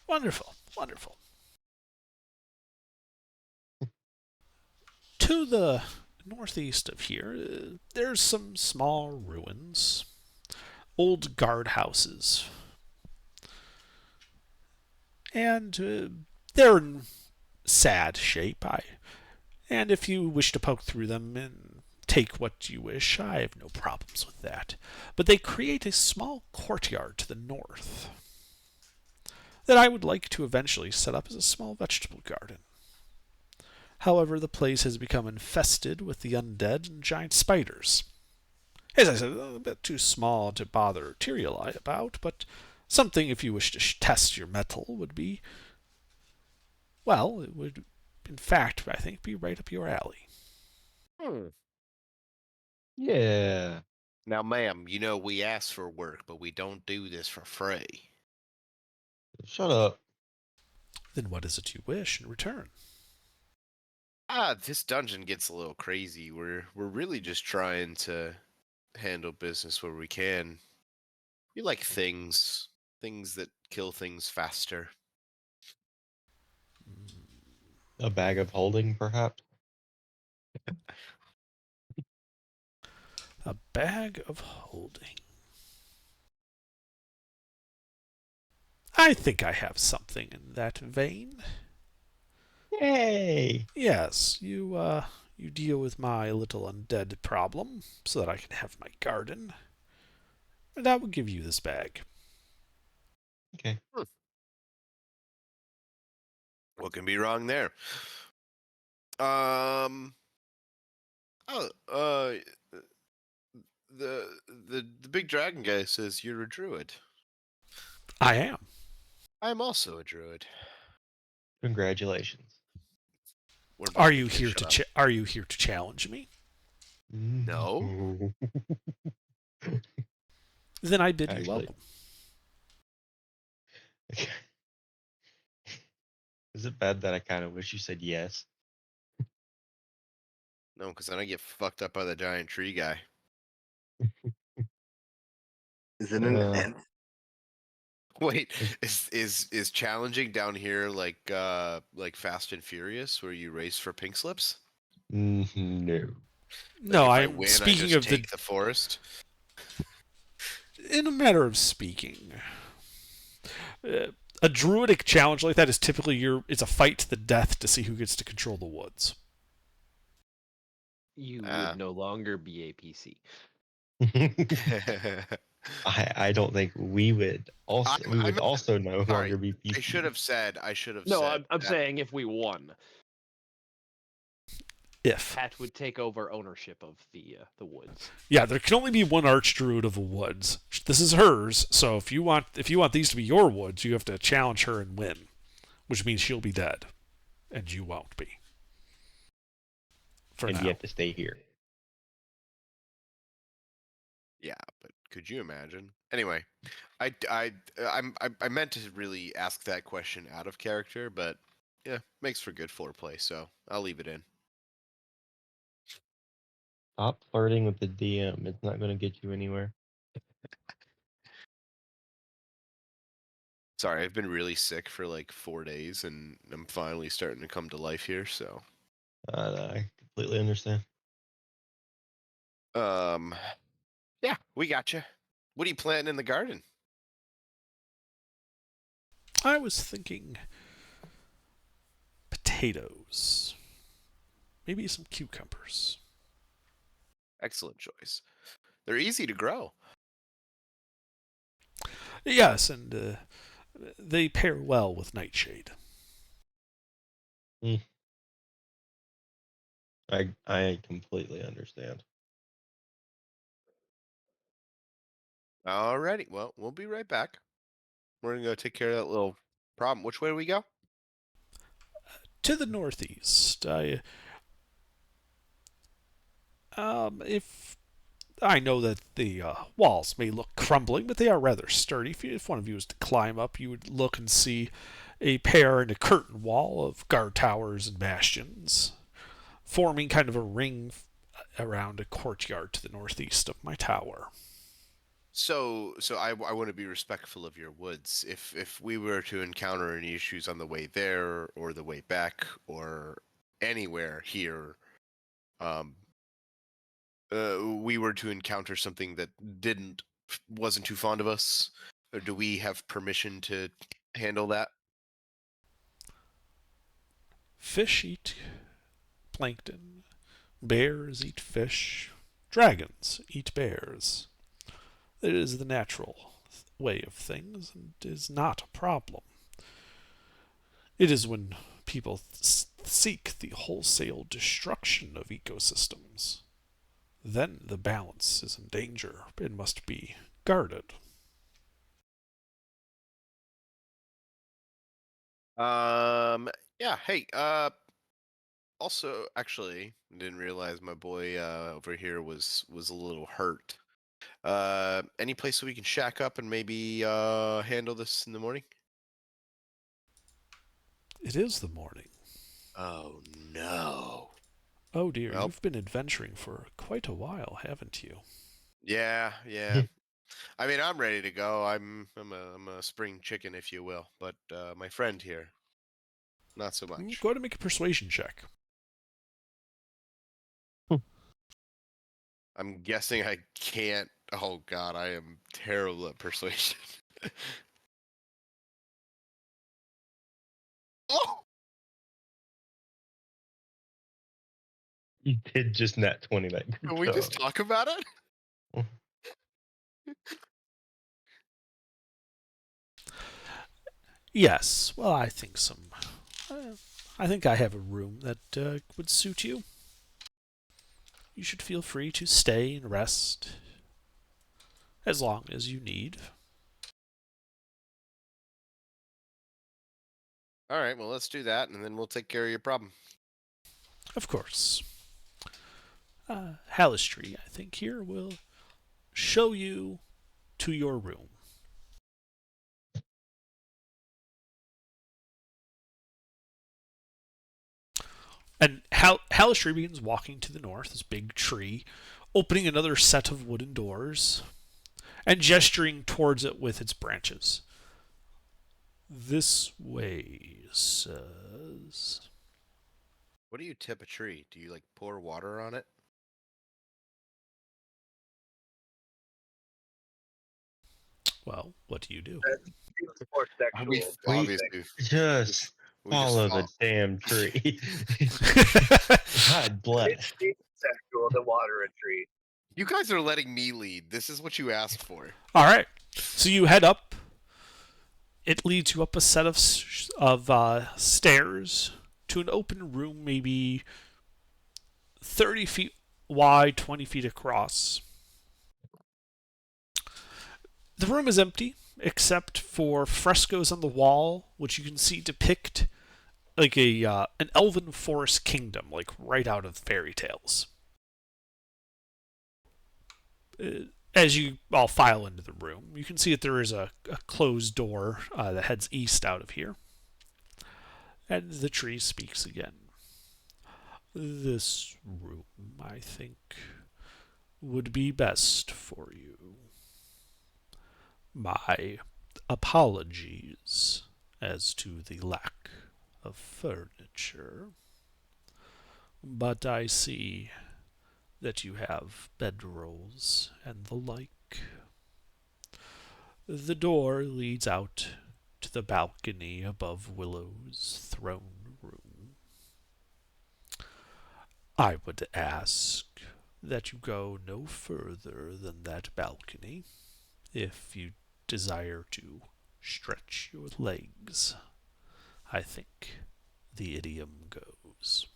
Wonderful, wonderful. To the northeast of here, there's some small ruins, old guardhouses, and they're in sad shape. And if you wish to poke through them and take what you wish, I have no problems with that. But they create a small courtyard to the north that I would like to eventually set up as a small vegetable garden. However, the place has become infested with the undead and giant spiders. As I said, a bit too small to bother Tyrioli about, but something if you wish to test your mettle would be, well, it would, in fact, I think, be right up your alley. Yeah. Now, ma'am, you know we ask for work, but we don't do this for free. Shut up. Then what is it you wish in return? This dungeon gets a little crazy. We're really just trying to handle business where we can. We like things that kill things faster. A bag of holding, perhaps? A bag of holding. I think I have something in that vein. Yay! Yes, you deal with my little undead problem so that I can have my garden. And I will give you this bag. Okay. What can be wrong there? The big dragon guy says you're a druid. I am. I'm also a druid. Congratulations. We're Are both you gonna here shut to up. are you here to challenge me? No. Then I bid you Actually. welcome. Is it bad that I kind of wish you said yes? No, because then I get fucked up by the giant tree guy. Is it an Uh, event? Wait, is challenging down here like Fast and Furious, where you race for pink slips? no. No, Like if I I'm win, I speaking just of the. take the forest. In a matter of speaking, a druidic challenge like that is typically it's a fight to the death to see who gets to control the woods. You Ah. would no longer be a PC. I don't think we would also no sorry, longer be I PC. should have said. No, said I'm that- saying if we won, If Pat would take over ownership of the woods. yeah, there can only be one archdruid of the woods. This is hers, so if you want these to be your woods, you have to challenge her and win, which means she'll be dead, and you won't be. For And now. you have to stay here. Yeah, but could you imagine? Anyway, I meant to really ask that question out of character, but yeah, makes for good foreplay, so I'll leave it in. Stop flirting with the DM. It's not going to get you anywhere. Sorry, I've been really sick for like 4 days, and I'm finally starting to come to life here. So, I completely understand. yeah, we got you. What are you planting in the garden? I was thinking potatoes, maybe some cucumbers. Excellent choice. They're easy to grow. Yes, and they pair well with Nightshade. I completely understand. Alrighty, well, we'll be right back. We're gonna go take care of that little problem. Which way do we go? To the northeast, if I know that the walls may look crumbling, but they are rather sturdy. If one of you was to climb up, you would look and see a pair and a curtain wall of guard towers and bastions, forming kind of a ring around a courtyard to the northeast of my tower. So I want to be respectful of your woods. If we were to encounter any issues on the way there or the way back or anywhere here, we were to encounter something that wasn't too fond of us, or do we have permission to handle that? Fish eat plankton, bears eat fish, dragons eat bears. It is the natural way of things and is not a problem. It is when people seek the wholesale destruction of ecosystems. Then the balance is in danger and must be guarded. Yeah, hey, also, actually, didn't realize my boy over here was a little hurt. Any place that we can shack up and maybe handle this in the morning? It is the morning. Oh no. Oh dear, Well. you've been adventuring for quite a while, haven't you? Yeah. I mean, I'm ready to go. I'm a spring chicken, if you will. But my friend here, not so much. Go ahead and make a persuasion check. I'm guessing I can't. Oh God, I am terrible at persuasion. Oh, You did just nat 20 that. can we just talk about it? Yes, well, I think I think I have a room that would suit you. You should feel free to stay and rest as long as you need. All right, well, let's do that, and then we'll take care of your problem. Of course. Halistry, I think, here will show you to your room. And Halistri begins walking to the north, this big tree, opening another set of wooden doors, and gesturing towards it with its branches. This way, says. What do you tip a tree? Do you like pour water on it? Well, what do you do? It's more sexual. We We- obviously Just we follow the follow. damn tree. God bless. It's sexual to water a tree. You guys are letting me lead. This is what you asked for. All right. So you head up. It leads you up a set of stairs to an open room, maybe 30 feet wide, 20 feet across. The room is empty, except for frescoes on the wall, which you can see depict like an elven forest kingdom, like right out of fairy tales. As you all file into the room, you can see that there is a closed door that heads east out of here. And the tree speaks again. This room, I think, would be best for you. My apologies as to the lack of furniture, but I see that you have bedrolls and the like. The door leads out to the balcony above Willow's throne room. I would ask that you go no further than that balcony if you desire to stretch your legs. I think the idiom goes.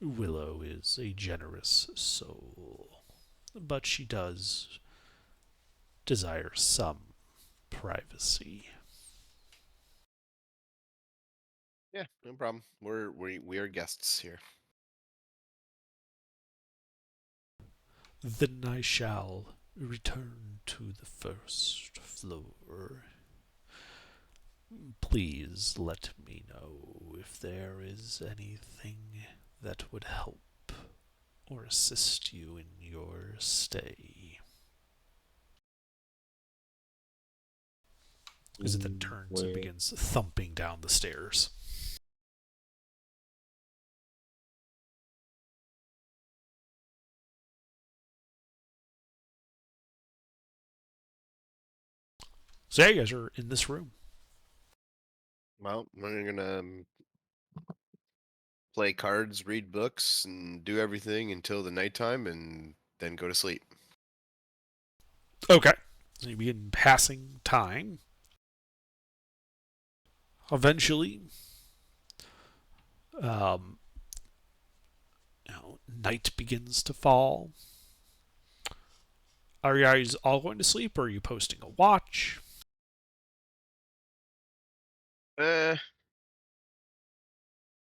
Willow is a generous soul, but she does desire some privacy. Yeah, no problem. We are guests here. Then I shall return to the first floor. Please let me know if there is anything that would help or assist you in your stay. As it then turns and begins thumping down the stairs. So yeah, you guys are in this room. Well, we're gonna play cards, read books, and do everything until the nighttime, and then go to sleep. Okay. So you begin passing time. Eventually, night begins to fall. Are you guys all going to sleep, or are you posting a watch?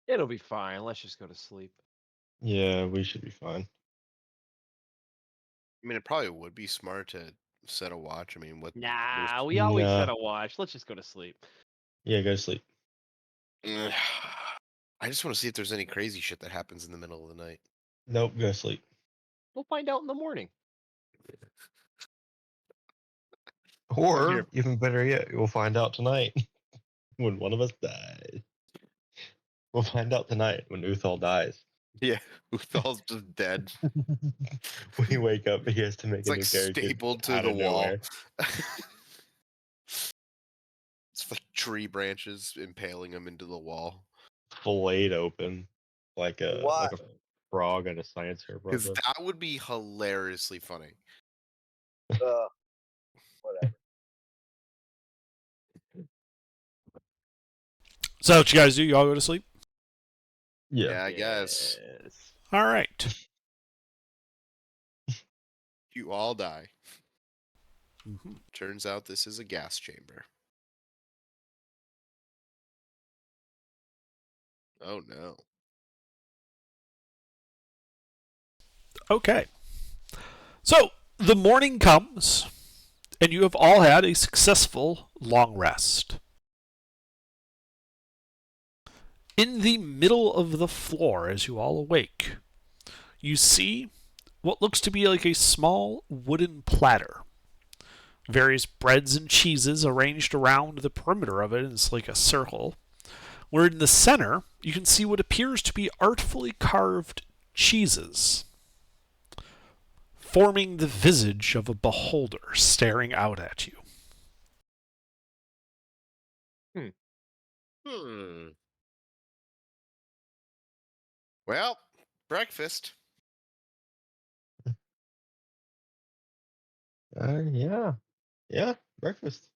It'll be fine. Let's just go to sleep. Yeah, we should be fine. I mean, it probably would be smart to set a watch. I mean, what? Nah, we always Nah. set a watch. Let's just go to sleep. Yeah, go to sleep. I just want to see if there's any crazy shit that happens in the middle of the night. Nope, go to sleep. We'll find out in the morning. Or, here. even better yet, we'll find out tonight when one of us dies. We'll find out tonight when Uthal dies. Yeah, Uthal's just dead. We wake up, he has to make It's a like new character stapled to out the of wall. nowhere. It's like tree branches impaling him into the wall. Filleted open like a Why? frog on a science fair. Because Probably. that would be hilariously funny. Whatever. So what you guys do? You all go to sleep? Yeah. I guess Yes. All right. you all die. Mm-hmm. Turns out this is a gas chamber. Oh no. Okay. So The morning comes, and you have all had a successful long rest. In the middle of the floor, as you all awake, you see what looks to be like a small wooden platter. Various breads and cheeses arranged around the perimeter of it is like a circle, where in the center you can see what appears to be artfully carved cheeses, forming the visage of a beholder staring out at you. Well, breakfast. Yeah. Yeah. Breakfast.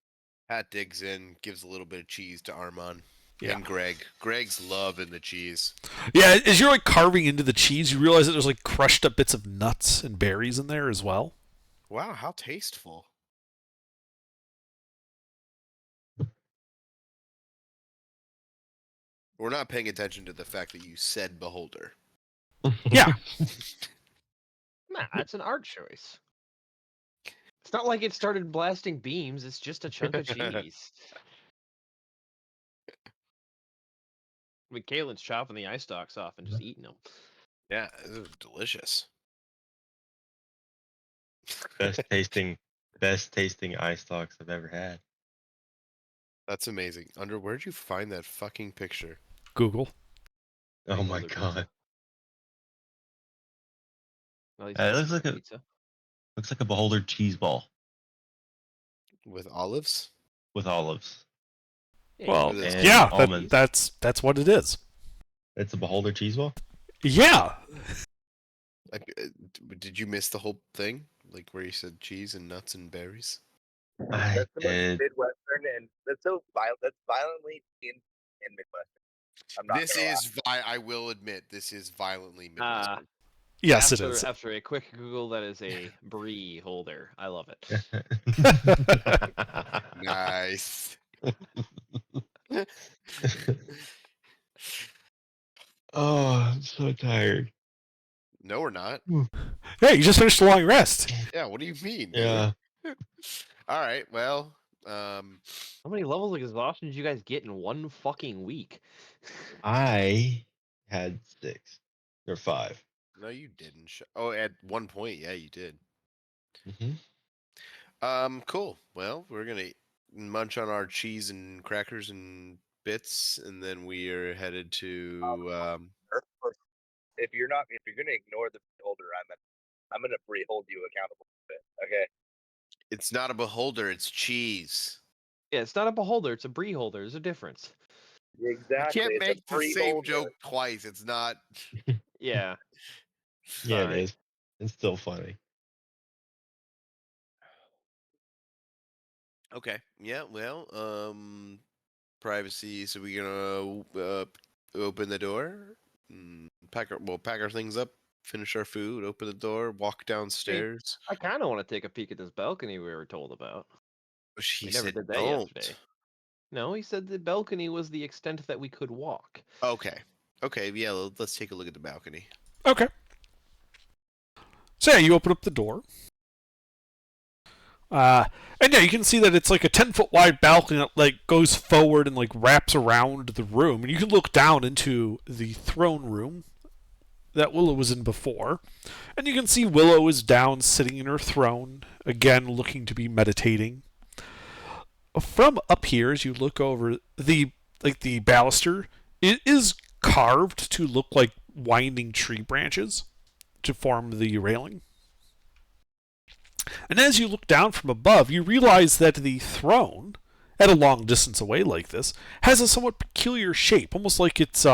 Pat digs in, gives a little bit of cheese to Armand. Yeah. And Greg. Greg's loving the cheese. Yeah, as you're like carving into the cheese, you realize that there's like crushed up bits of nuts and berries in there as well. Wow, how tasteful. We're not paying attention to the fact that you said beholder. Yeah. Nah, that's an art choice. It's not like it started blasting beams. It's just a chunk of cheese. I mean, Kalen's chopping the eye stalks off and just eating them. Yeah, this is delicious. Best tasting eye stalks I've ever had. That's amazing. Where'd you find that fucking picture? Google. Oh my Beholder god. Well, he's It looks like pizza. looks like a beholder cheese ball With olives? with olives. Yeah, Well, you And can- yeah, almonds. that's what it is. It's a beholder cheese ball? Yeah. Did you miss the whole thing? Like where you said cheese and nuts and berries? I That's the most did. Midwestern, and that's so violent. That's violently in Midwestern. I'm not This gonna lie. is I will admit this is violently Ah. Midwestern. Yes, after, it is. After a quick Google, that is a brie holder. I love it. Nice. Oh, I'm so tired. No, we're not. Hey, you just finished a long rest. Yeah, what do you mean? dude? Yeah. All right. Well, How many levels of exhaustion did you guys get in one fucking week? I had 6 or 5. no, you didn't. Oh, at one point, yeah, you did. Mm-hmm. Cool. Well, we're gonna munch on our cheese and crackers and bits, and then we are headed to. If you're gonna ignore the beholder, I'm gonna hold you accountable for it. Okay. It's not a beholder. It's cheese. Yeah, it's not a beholder, it's a brie holder. There's a difference. Exactly. You can't it's a make the free same holder. joke twice. It's not. Yeah. Yeah, Sorry. it is. It's still funny. Okay. Yeah. Well. Privacy. So we're gonna open the door. We'll pack our things up. Finish our food. Open the door. Walk downstairs. I kind of want to take a peek at this balcony we were told about. He We never said did that don't. yesterday. No, he said the balcony was the extent that we could walk. Okay. Okay. Yeah. Let's take a look at the balcony. Okay. So yeah, you open up the door. And yeah, you can see that it's like a 10-foot wide balcony that like goes forward and like wraps around the room, and you can look down into the throne room that Willow was in before, and you can see Willow is down sitting in her throne, again looking to be meditating. From up here, as you look over the baluster, it is carved to look like winding tree branches to form the railing. And as you look down from above, you realize that the throne, at a long distance away like this, has a somewhat peculiar shape, almost like it's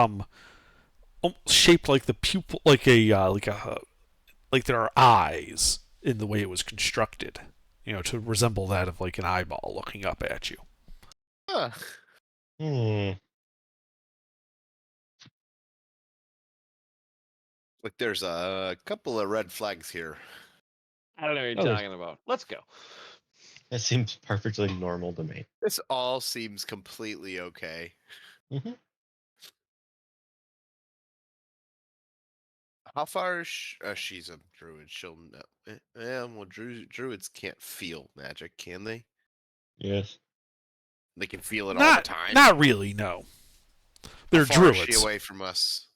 shaped like the pupil, like there are eyes in the way it was constructed, to resemble that of like an eyeball looking up at you. Huh. Look, there's a couple of red flags here. I don't know what you're Oh, there's- talking about. Let's go. That seems perfectly normal to me. This all seems completely okay. Mm-hmm. How far is she's a druid? She'll know. Well, druids can't feel magic, can they? Yes. They can feel it all the Not time. not really, no. They're How far is she druids. away from us?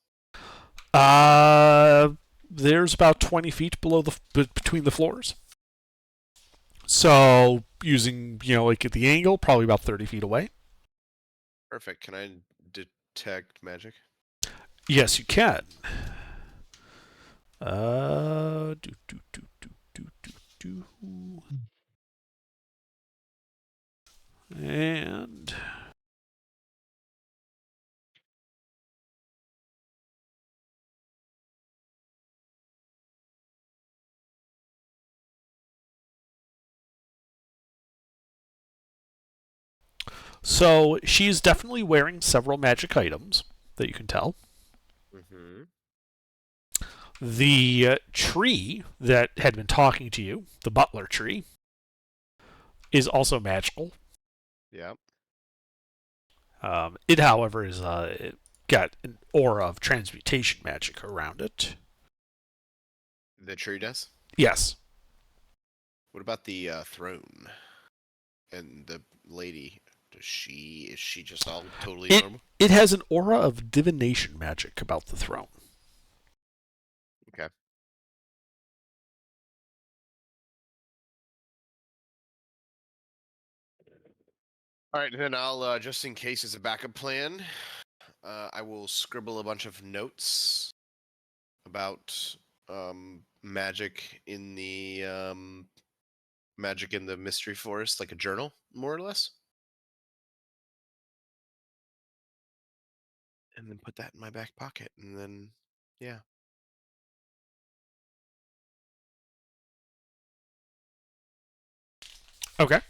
There's about 20 feet below between the floors. So using, like at the angle, probably about 30 feet away. Perfect. Can I detect magic? Yes, you can. Do do do do do do do. And so she's definitely wearing several magic items that you can tell. Mm-hmm. The tree that had been talking to you, the butler tree, is also magical. Yep. It, however, is it got an aura of transmutation magic around it. The tree does? Yes. What about the throne? And the lady? Is she just all totally normal? It has an aura of divination magic about the throne. Okay. All right, then I'll just in case as a backup plan, I will scribble a bunch of notes about magic in the mystery forest, like a journal, more or less. And then put that in my back pocket, and then yeah. Okay.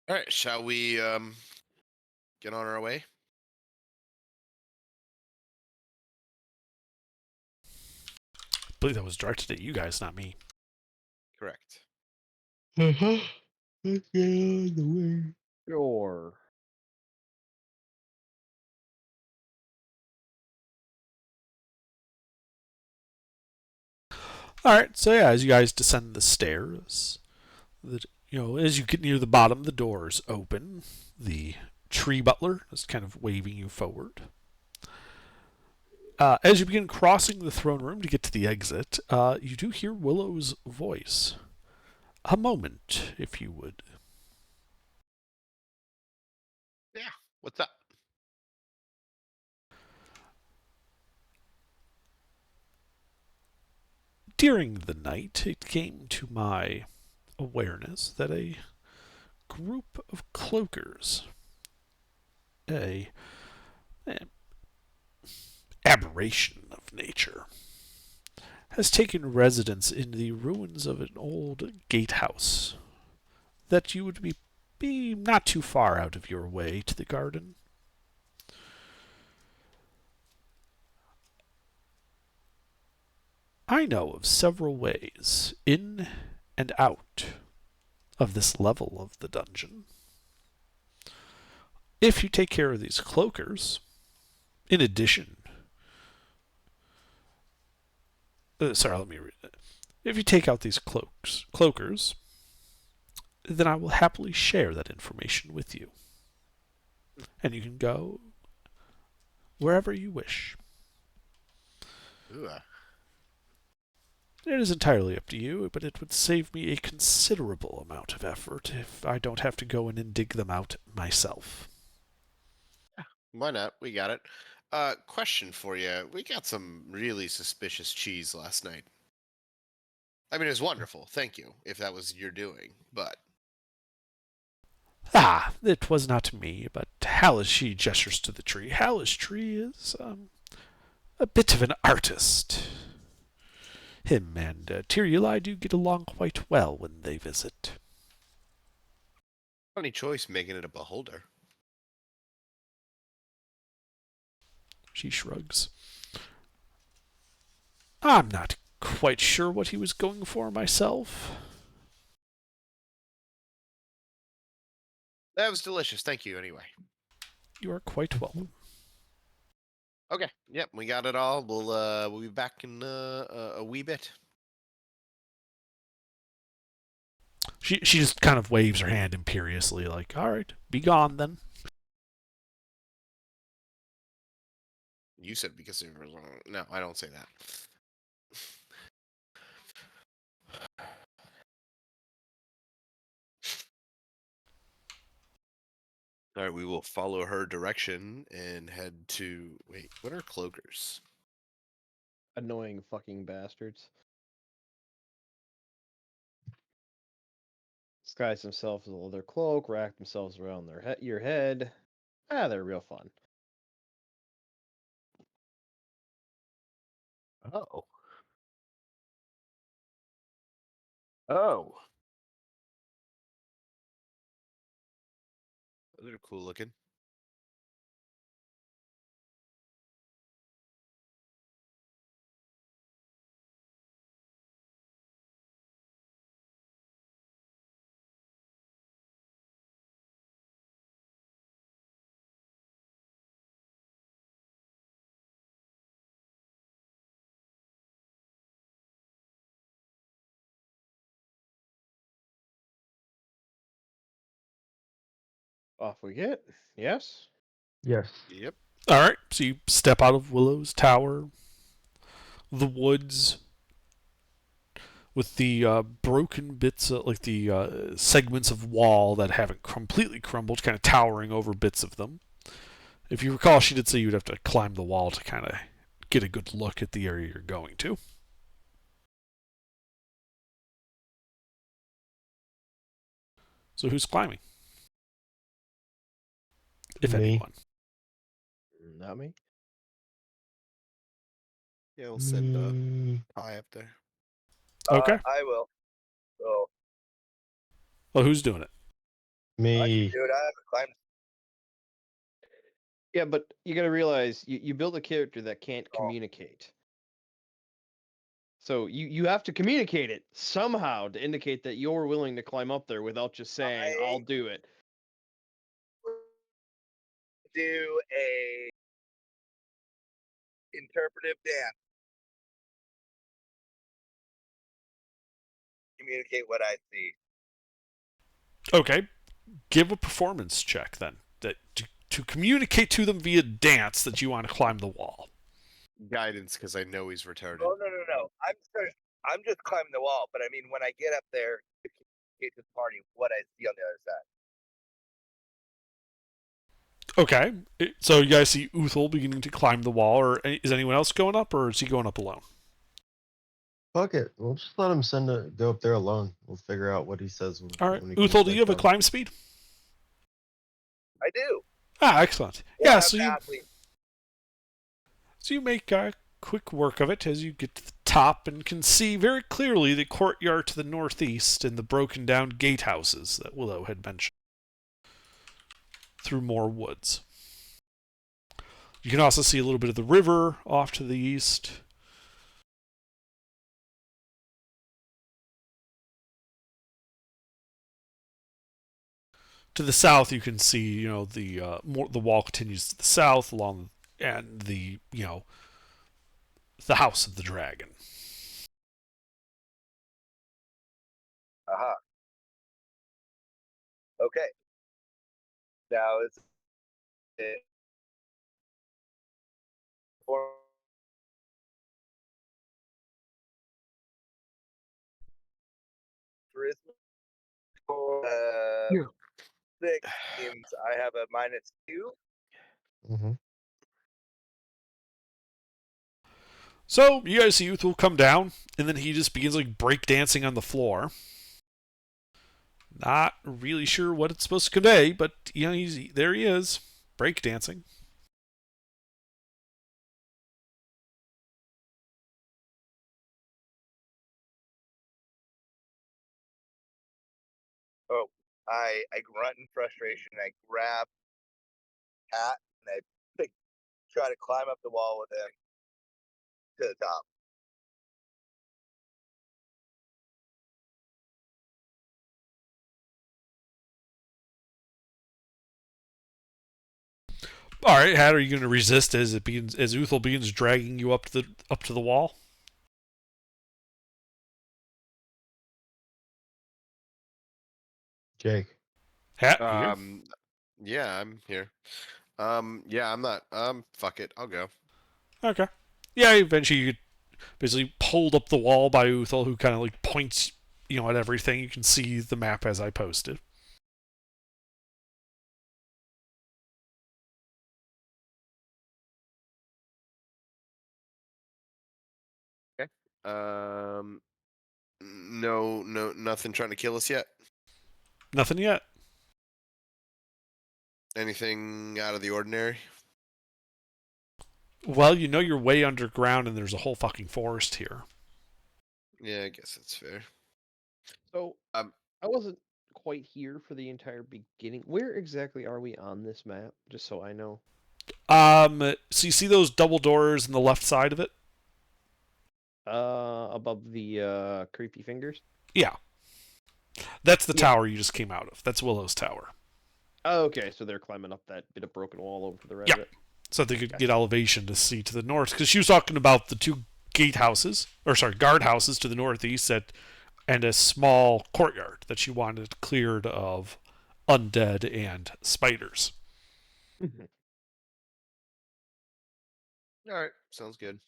All right, shall we get on our way? I believe that was directed at you guys, not me. Correct. Uh-huh. Let's get on the way. Sure. All right. So yeah, as you guys descend the stairs, as you get near the bottom, the doors open. The tree butler is kind of waving you forward. As you begin crossing the throne room to get to the exit, you do hear Willow's voice. A moment, if you would. Yeah. What's up? During the night, it came to my awareness that a group of cloakers, a aberration of nature, has taken residence in the ruins of an old gatehouse that you would be not too far out of your way to the garden. I know of several ways in and out of this level of the dungeon. If you take care of these cloakers, in addition, let me read it. If you take out these cloakers, then I will happily share that information with you. And you can go wherever you wish. Ooh, It is entirely up to you, but it would save me a considerable amount of effort if I don't have to go in and dig them out myself. why not? We got it. Question for you. We got some really suspicious cheese last night. I mean, it was wonderful. Thank you, if that was your doing. But Ah, it was not me, but she gestures to the tree. Hallish Tree is, a bit of an artist. Him and Tiriuli do get along quite well when they visit. funny choice making it a beholder. She shrugs. I'm not quite sure what he was going for myself. That was delicious. Thank you. Anyway. You are quite welcome. Okay. Yep, we got it all. We'll be back in a wee bit. She just kind of waves her hand imperiously, like, "All right, be gone then." You said because it was no, I don't say that. All right, we will follow her direction and head to. Wait, what are cloakers? Annoying fucking bastards. Disguise themselves with a leather cloak, wrap themselves around your head. Ah, they're real fun. Oh. Oh. Those are cool looking. Off we get. Yes? Yes. Yep. All right, so you step out of Willow's tower, the woods, with the broken bits, like the segments of wall that haven't completely crumbled, kind of towering over bits of them. If you recall, she did say you'd have to climb the wall to kind of get a good look at the area you're going to. So who's climbing? If Me. anyone. Not me. Yeah, we'll send Mm, Pi up there. Okay. I will. So Well, who's doing it? I can me. do it. I haven't climbed. Yeah, but you gotta realize you build a character that can't Oh. communicate. So you have to communicate it somehow to indicate that you're willing to climb up there without just saying, I'll do it. Do a interpretive dance. Communicate what I see. Okay. Give a performance check then. That to communicate to them via dance that you want to climb the wall. Guidance, because I know he's retarded. Oh no! I'm just climbing the wall, but I mean when I get up there to communicate to the party what I see on the other side. Okay. So you guys see Uthal beginning to climb the wall, or is anyone else going up, or is he going up alone? Fuck it. We'll just let him go up there alone. We'll figure out what he says All right. when he comes Uthal, do you back have a down. climb speed? I do. Ah, excellent. Well, Yeah, I'm so an you athlete. make quick work of it as you get to the top and can see very clearly the courtyard to the northeast and the broken down gatehouses that Willow had mentioned through more woods. You can also see a little bit of the river off to the east. To the south, you can see, the wall continues to the south along, and the house of the dragon. Aha. Okay. Now it's it for charisma for 6 means I have a -2. Mm-hmm. So you guys see Uthal come down, and then he just begins like break dancing on the floor. Not really sure what it's supposed to convey, but there he is, break dancing. Oh, I grunt in frustration. I grab Pat and I try to climb up the wall with him to the top. All right, how are you going to resist as Uthal begins dragging you up to the wall? Jake. Hat, you? Yeah, I'm here. Yeah, I'm not. Fuck it, I'll go. Okay. Yeah, eventually you get basically pulled up the wall by Uthal, who kind of like points, at everything. You can see the map as I posted. Okay. No, nothing trying to kill us yet. Nothing yet. Anything out of the ordinary? Well, you know you're way underground, and there's a whole fucking forest here. Yeah, I guess that's fair. So Um, I wasn't quite here for the entire beginning. Where exactly are we on this map? Just so I know. So you see those double doors on the left side of it? Above the creepy fingers. Yeah. That's the Yeah. tower you just came out of. That's Willow's tower. Oh, okay, so they're climbing up that bit of broken wall over to the right Yeah. of it. So they could Gotcha. get elevation to see to the north. Because she was talking about the two guard houses to the northeast and a small courtyard that she wanted cleared of undead and spiders. all right, sounds good.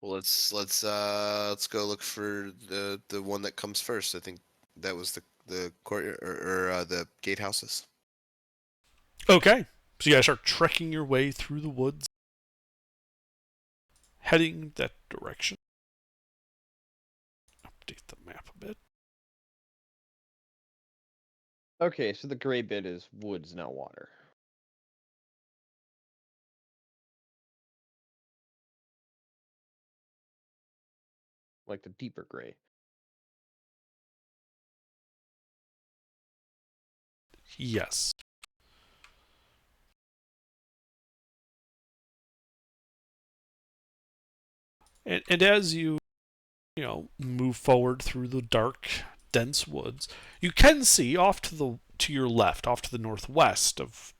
Well, let's go look for the one that comes first. I think that was the courtyard or the gatehouses. Okay. So you guys start trekking your way through the woods, heading that direction. Update the map a bit. Okay, so the gray bit is woods, not water. Like the deeper gray. Yes. And as you move forward through the dark, dense woods, you can see off to your left, off to the northwest of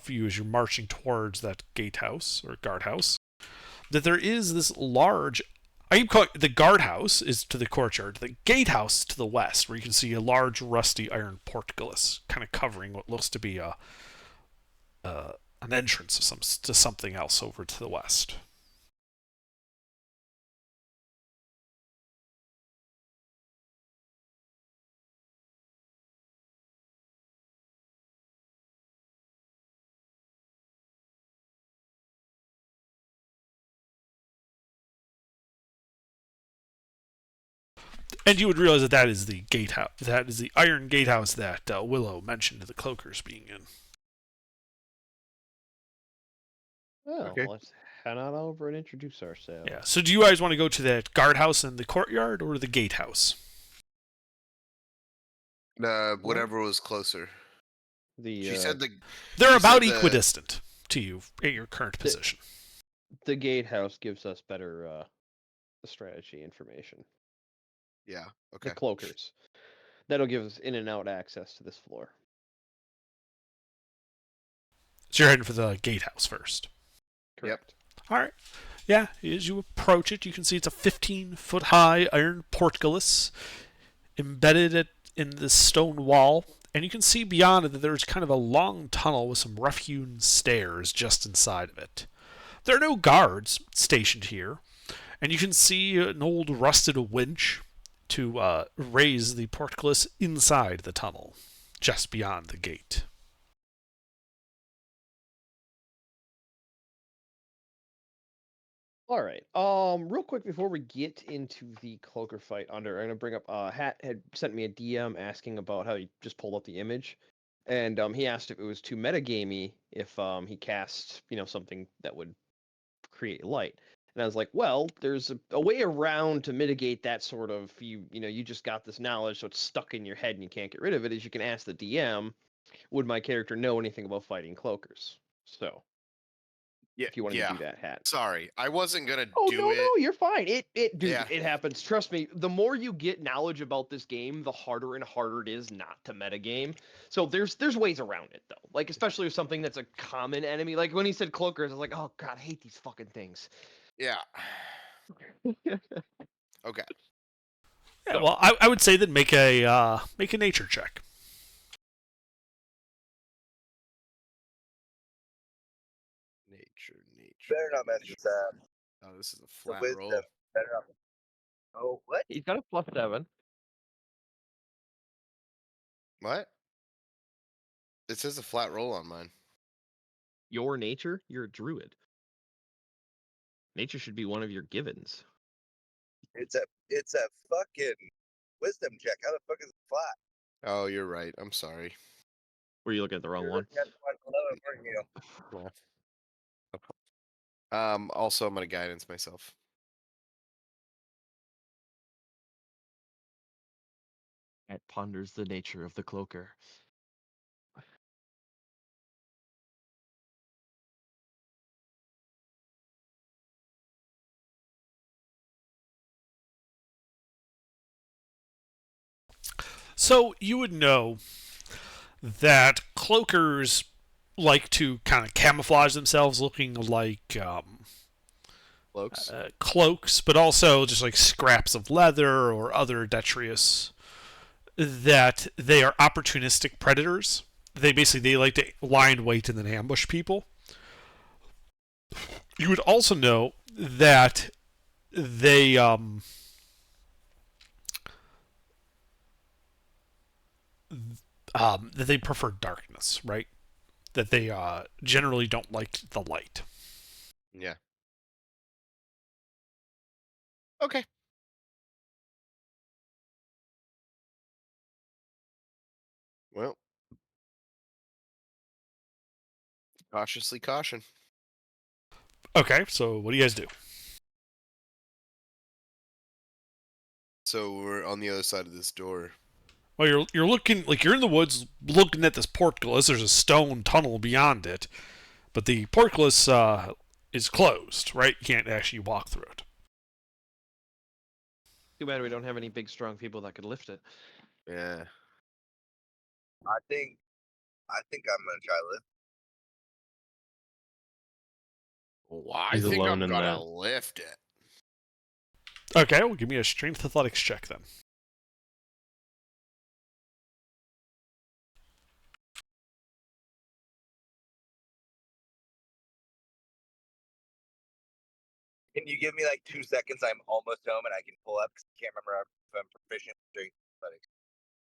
you as you're marching towards that gatehouse or guardhouse, that there is this large. I keep calling the guardhouse is to the courtyard. The gatehouse is to the west, where you can see a large rusty iron portcullis, kind of covering what looks to be an entrance to something else over to the west. And you would realize that is the gatehouse. That is the iron gatehouse that Willow mentioned the cloakers being in. Oh, Okay. let's head on over and introduce ourselves. Yeah. So do you guys want to go to that guardhouse in the courtyard or the gatehouse? Whatever was closer. The She said They're She about said the- equidistant to you at your current position. the gatehouse gives us better strategy information. yeah. Okay. The cloakers. That'll give us in and out access to this floor. So you're heading for the gatehouse first. Correct. All right. Yeah, as you approach it, you can see it's a 15-foot high iron portcullis embedded in the stone wall, and you can see beyond it that there's kind of a long tunnel with some rough-hewn stairs just inside of it. There are no guards stationed here, and you can see an old rusted winch to raise the portcullis inside the tunnel, just beyond the gate. All right. Real quick before we get into the cloaker fight, I'm gonna bring up. Hat had sent me a DM asking about how he just pulled up the image, and he asked if it was too metagamey if he cast something that would create light. And I was like, well, there's a way around to mitigate that sort of you just got this knowledge, so it's stuck in your head and you can't get rid of it. Is you can ask the DM, would my character know anything about fighting cloakers? So Yeah, if you wanted yeah. to do that, Hat. Sorry, I wasn't gonna Oh do no, it. no, you're fine. Dude, Yeah. it happens. Trust me. The more you get knowledge about this game, the harder and harder it is not to metagame. So there's ways around it though. Like especially with something that's a common enemy. Like when he said cloakers, I was like, oh god, I hate these fucking things. Yeah. Okay. Yeah, well, I would say then make a nature check. Nature. Better not mess this up. Oh, this is a The flat wisdom. roll. Better not. Oh, what? He's got a +7. What? It says a flat roll on mine. Your nature, you're a druid. Nature should be one of your givens. It's a fucking wisdom check. How the fuck is it flat? Oh, you're right. I'm sorry. Were you looking at the wrong You're one? looking at the one below it, weren't you? Also, I'm gonna guidance myself. It ponders the nature of the cloaker. So you would know that cloakers like to kind of camouflage themselves looking like Cloaks. cloaks, but also just like scraps of leather or other detritus. That they are opportunistic predators. They like to lie in wait and then ambush people. You would also know that they that they prefer darkness, right? That they generally don't like the light. Yeah. Okay. Well, cautiously caution. Okay, so what do you guys do? So we're on the other side of this door. Well, you're looking like you're in the woods, looking at this portcullis. There's a stone tunnel beyond it, but the portcullis is closed, right? You can't actually walk through it. Too bad we don't have any big, strong people that could lift it. Yeah. I think I'm gonna try lift. Well, I He's think alone I'm in gonna that. lift it. Okay, well, give me a strength athletics check then. Can you give me like 2 seconds? I'm almost home and I can pull up. 'Cause I can't remember if I'm proficient during athletics.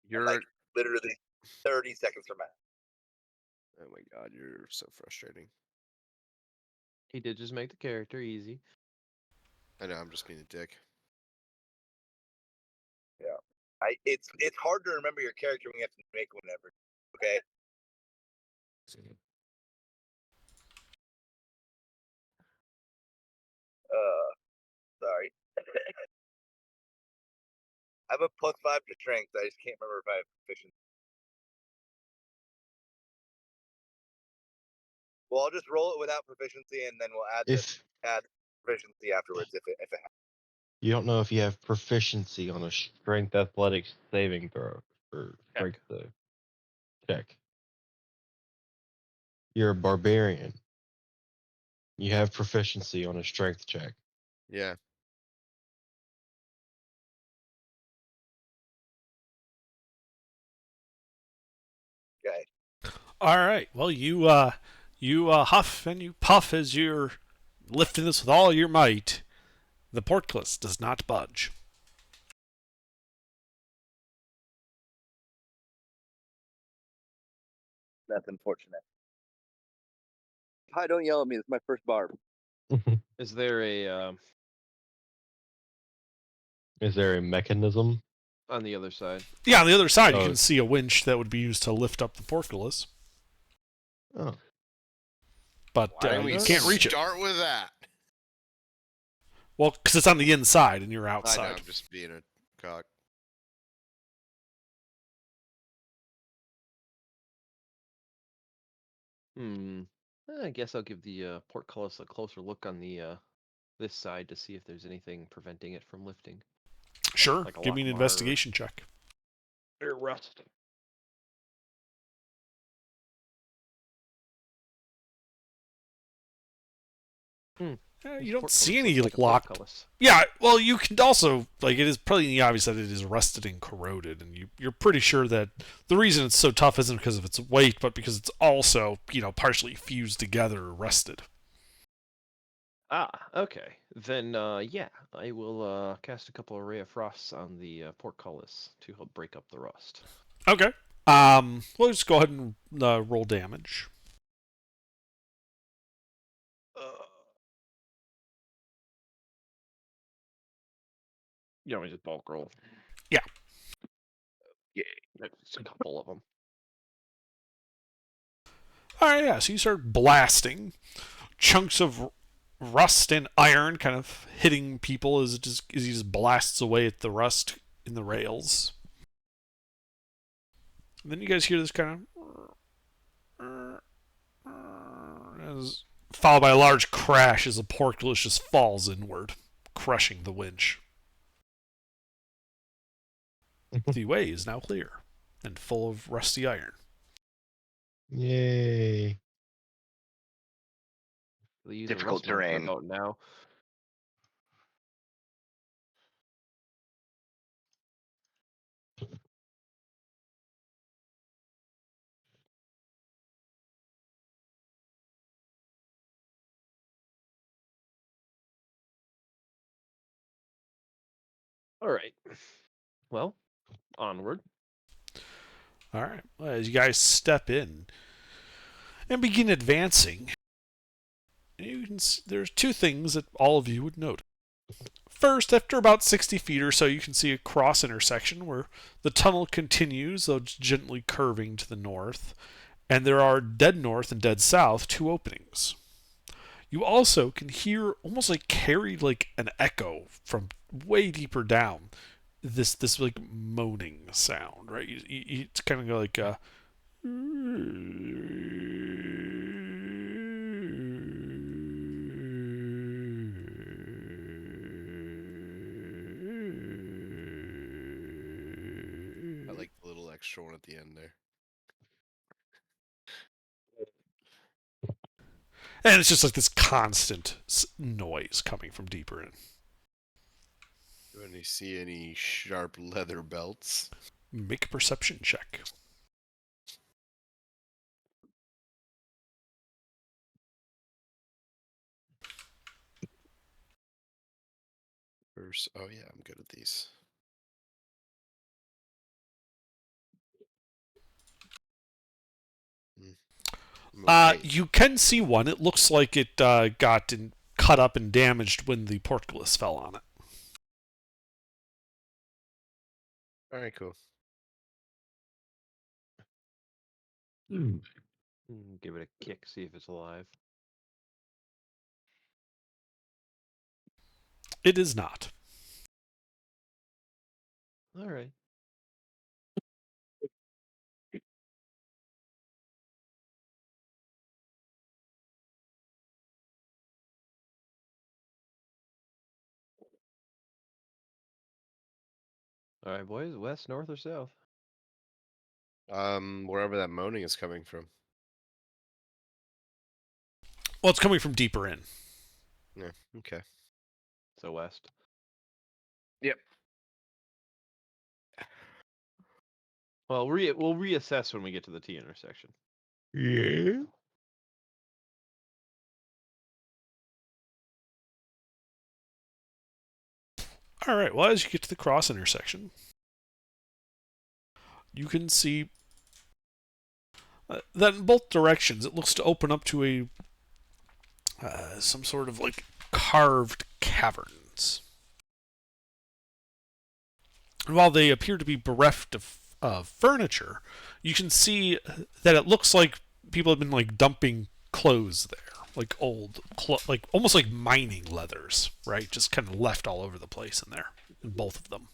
You're. Like literally 30 seconds from now. Oh my god, you're so frustrating. He did just make the character easy. I know. I'm just being a dick. It's hard to remember your character when you have to make one ever. Okay. Sorry. I have a +5 to strength. I just can't remember if I have proficiency. Well, I'll just roll it without proficiency, and then we'll If add proficiency afterwards if it you don't know if you have proficiency on a strength athletics saving throw or strength check, you're a barbarian. You have proficiency on a strength check. Yeah. okay. All right. Well, you huff and you puff as you're lifting this with all your might. The portcullis does not budge. That's unfortunate. Hi, don't yell at me. It's my first barb. Is there a Is there a mechanism? on the other side? Yeah, on the other side, you Oh. can see a winch that would be used to lift up the portcullis, Oh, but Why don't you we can't reach it. Start with that. Well, because it's on the inside and you're I know. outside. I'm just being a cock. Hmm. I guess I'll give the portcullis a closer look on the this side to see if there's anything preventing it from lifting. Sure. Like a Give me an lock bar investigation check. or rust. You This don't portcullis see any looks like a locked. portcullis. Yeah, well, you can also it is pretty obvious that it is rusted and corroded, and you're pretty sure that the reason it's so tough isn't because of its weight, but because it's also partially fused together or rusted. Ah, okay. Then yeah, I will cast a couple of Ray of Frosts on the portcullis to help break up the rust. Okay. We'll just go ahead and roll damage. You know, just bulk roll. Yeah. Yeah, that's a couple of them. All right, yeah. So you start blasting chunks of rust and iron, kind of hitting people as he just blasts away at the rust in the rails. And then you guys hear this kind of followed by a large crash as the portcullis just falls inward, crushing the winch. The way is now clear and full of rusty iron. Yay. They use Difficult terrain. Out now. All right. Well, onward. All right. Well, as you guys step in and begin advancing, there's two things that all of you would note. First, after about 60 feet or so, you can see a cross intersection where the tunnel continues, though it's gently curving to the north, and there are dead north and dead south two openings. You also can hear almost like carried like an echo from way deeper down. This like moaning sound, right? It's kind of like a I like the little extra one at the end there. and it's just like this constant noise coming from deeper in. Do you see any sharp leather belts? Make a perception check. First, oh yeah, I'm good at these. Okay. You can see one. It looks like it got cut up and damaged when the portcullis fell on it. All right, cool. Give it a kick, see if it's alive. It is not. All right. All right, boys. West, north, or south? Wherever that moaning is coming from. Well, it's coming from deeper in. Yeah. Okay. So west. Yep. Well, we'll reassess when we get to the T intersection. Yeah. All right. Well, as you get to the cross intersection, you can see that in both directions it looks to open up to a some sort of like carved caverns. And while they appear to be bereft of furniture, you can see that it looks like people have been like dumping clothes there, like old, like almost like mining leathers, right? Just kind of left all over the place in there, in both of them.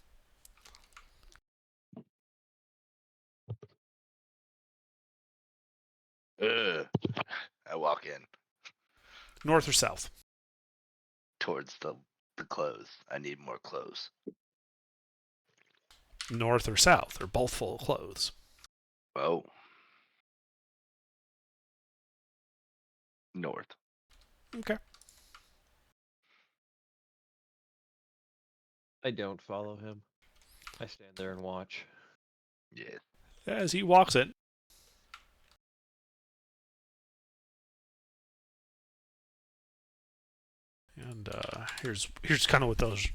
I walk in North or south? towards the clothes. I need more clothes. North or south? They're both full of clothes. Oh. North. Okay. I don't follow him. I stand there and watch. Yes. As he walks in, and here's kind of what those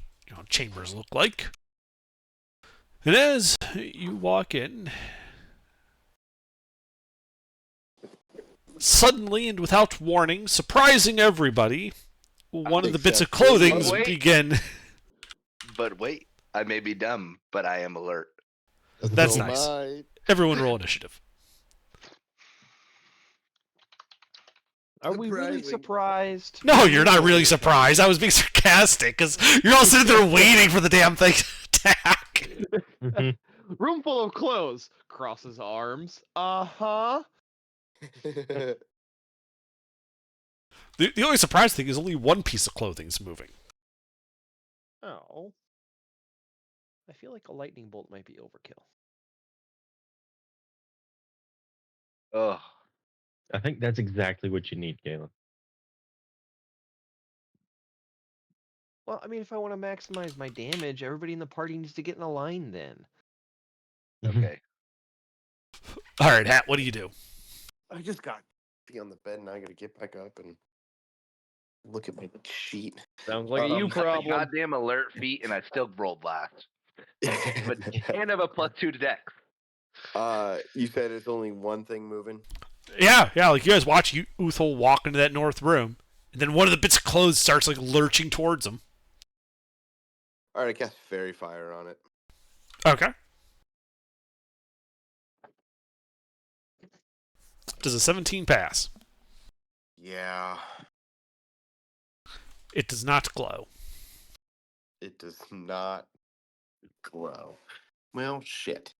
chambers look like. And as you walk in, suddenly and without warning, surprising everybody, one of the bits of Except for clothing you. Wait. begin. But wait, I may be dumb, but I am alert. That's Oh nice. my. Everyone roll initiative. Are we really Surprising. surprised? No, you're not really surprised. I was being sarcastic because you're all sitting there waiting for the damn thing to attack. Mhm. Room full of clothes. Crosses arms. Uh-huh. The only surprise thing is only one piece of clothing is moving. Oh. I feel like a lightning bolt might be overkill. Oh, I think that's exactly what you need, Galen. Well, I mean, if I want to maximize my damage, everybody in the party needs to get in a line then. okay. All right, Hat, what do you do? I just got be on the bed and I gotta get back up and look at my sheet. Sounds like a you Got the problem. goddamn alert feat, and I still rolled last. But and have a +2 to dex. You said it's only one thing moving. Yeah, like you guys watch Uthal walk into that north room, and then one of the bits of clothes starts like lurching towards him. All right, I cast Fairy Fire on it. Okay. Does a 17 pass? Yeah, It does not glow. it does not glow. Well, shit.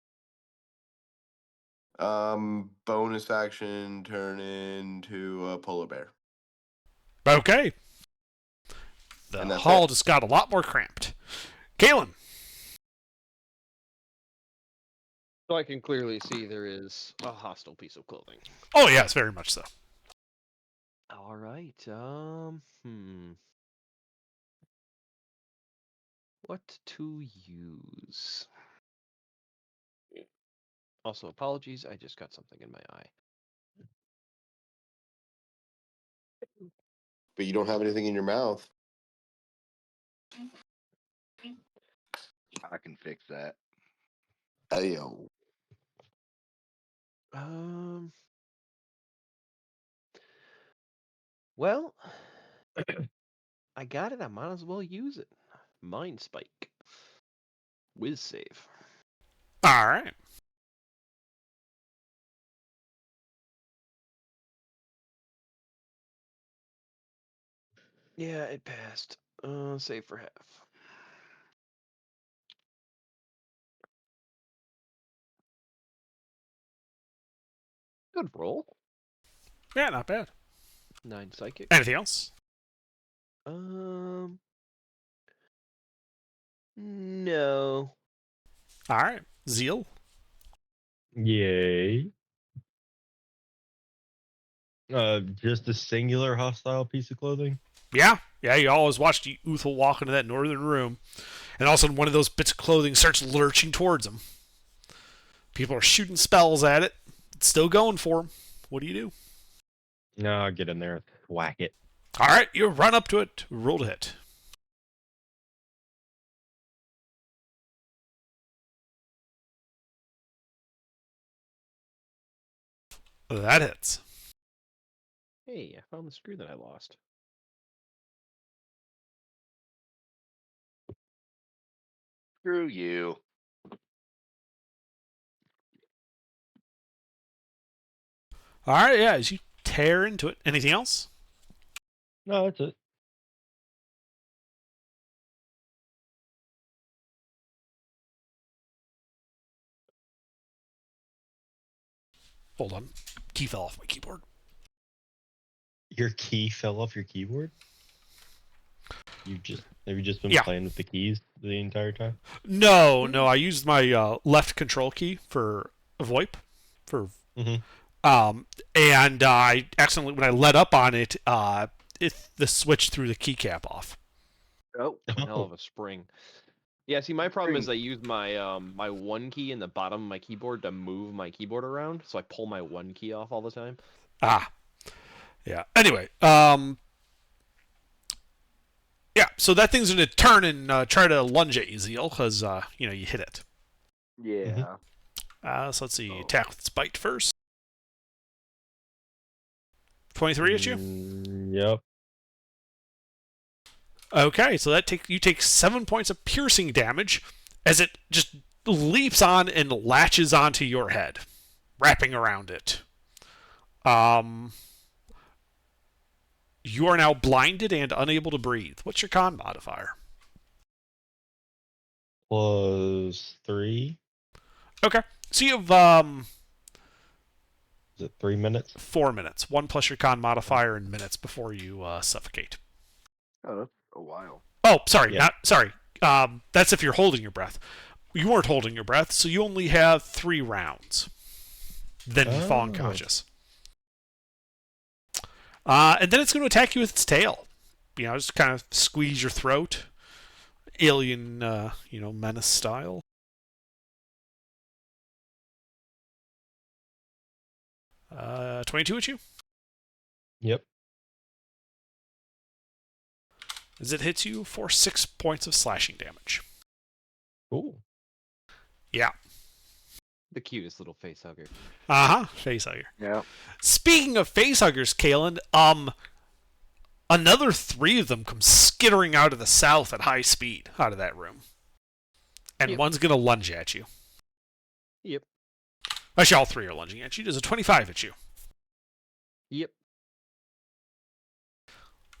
Bonus action turn into a polar bear. Okay. The And that's hall it. just got a lot more cramped. Galen. So I can clearly see there is a hostile piece of clothing. Oh yes, very much so. All right. What to use? Also, apologies. I just got something in my eye. But you don't have anything in your mouth. I can fix that. Ayo. Well, I got it. I might as well use it. Mind Spike. Whiz save. All right. Yeah, it passed. Save for half. Good roll. Yeah, not bad. 9 psychic. Anything else? No. All right. Zeal. Yay. Just a singular hostile piece of clothing? Yeah. You always watched Uthal walk into that northern room, and all of a sudden one of those bits of clothing starts lurching towards him. People are shooting spells at it. It's still going for him. What do you do? No, I'll get in there and whack it. All right, you run up to it. Roll to hit. That hits. Hey, I found the screw that I lost. Screw you. All right, yeah, as you tear into it. Anything else? No, that's it. Hold on. Key fell off my keyboard. Your key fell off your keyboard? Have you just been Yeah. playing with the keys the entire time? No, I used my left control key for VoIP, for Mm-hmm. and I accidentally, when I let up on it, the switch threw the keycap off. Oh, One hell of a spring. Yeah, see, my problem is I use my my one key in the bottom of my keyboard to move my keyboard around, so I pull my one key off all the time. Ah, yeah. Anyway, yeah. So that thing's gonna turn and try to lunge at you, Zeal, because you hit it. yeah. So let's see. Attack with its bite first. 23 at you. Yep. Okay, so you take 7 points of piercing damage as it just leaps on and latches onto your head, wrapping around it. You are now blinded and unable to breathe. What's your con modifier? +3. Okay, so you have Is it 3 minutes? 4 minutes. 1 plus your con modifier in minutes before you suffocate. Oh, that's a while. Oh, sorry, Yeah. sorry. That's if you're holding your breath. You weren't holding your breath, so you only have 3 rounds. Then you fall Oh. unconscious. And then it's going to attack you with its tail. Just kind of squeeze your throat. Alien, menace style. Uh, 22 at you? Yep. As it hits you for 6 points of slashing damage. Cool. Yeah. The cutest little face hugger. Facehugger. Yeah. Speaking of facehuggers, Kalen, another 3 of them come skittering out of the south at high speed out of that room. And Yep. one's going to lunge at you. Yep. Actually, all 3 are lunging at you. Does a 25 at you? Yep.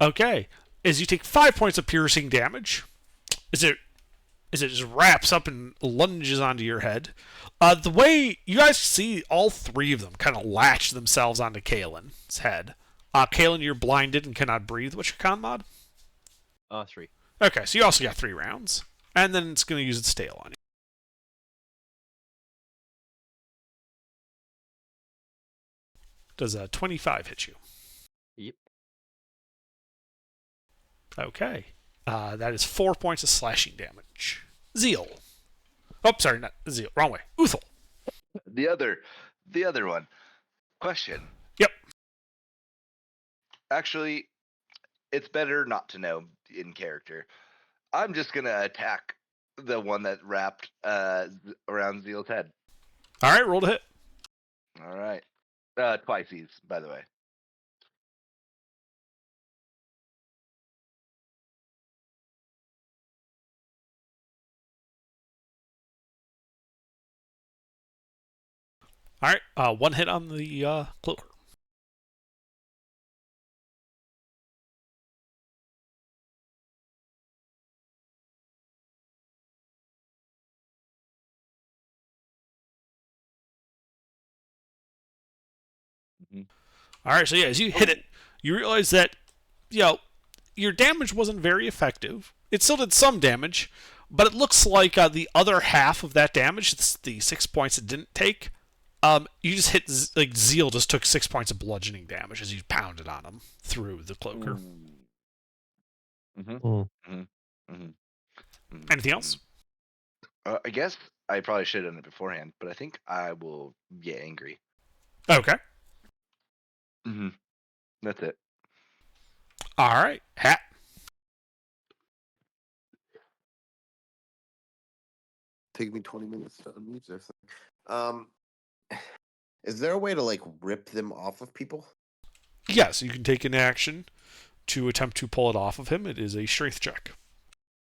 Okay. As you take 5 points of piercing damage, as it just wraps up and lunges onto your head, the way you guys see all 3 of them kind of latch themselves onto Kalen's head. Kalen, you're blinded and cannot breathe. What's your con mod? 3. Okay, so you also got 3 rounds. And then it's going to use its tail on you. Does a 25 hit you? Yep. Okay. That is 4 points of slashing damage. Zeal. Oh, sorry, not Zeal. Wrong way. Uthal. The other one. Question. Yep. Actually, it's better not to know in character. I'm just gonna attack the one that wrapped around Zeal's head. All right, roll to hit. All right. Twice, by the way. All right, 1 hit on the cloaker. All right, so yeah, as you hit it, you realize that, your damage wasn't very effective. It still did some damage, but it looks like the other half of that damage, the 6 points it didn't take, you just hit, Zeal just took 6 points of bludgeoning damage as you pounded on him through the cloaker. Anything else? I guess I probably should have done it beforehand, but I think I will get angry. Okay. That's it. All right, Hat. Take me 20 minutes to unmute this thing. Is there a way to rip them off of people? Yes, you can take an action to attempt to pull it off of him. It is a strength check.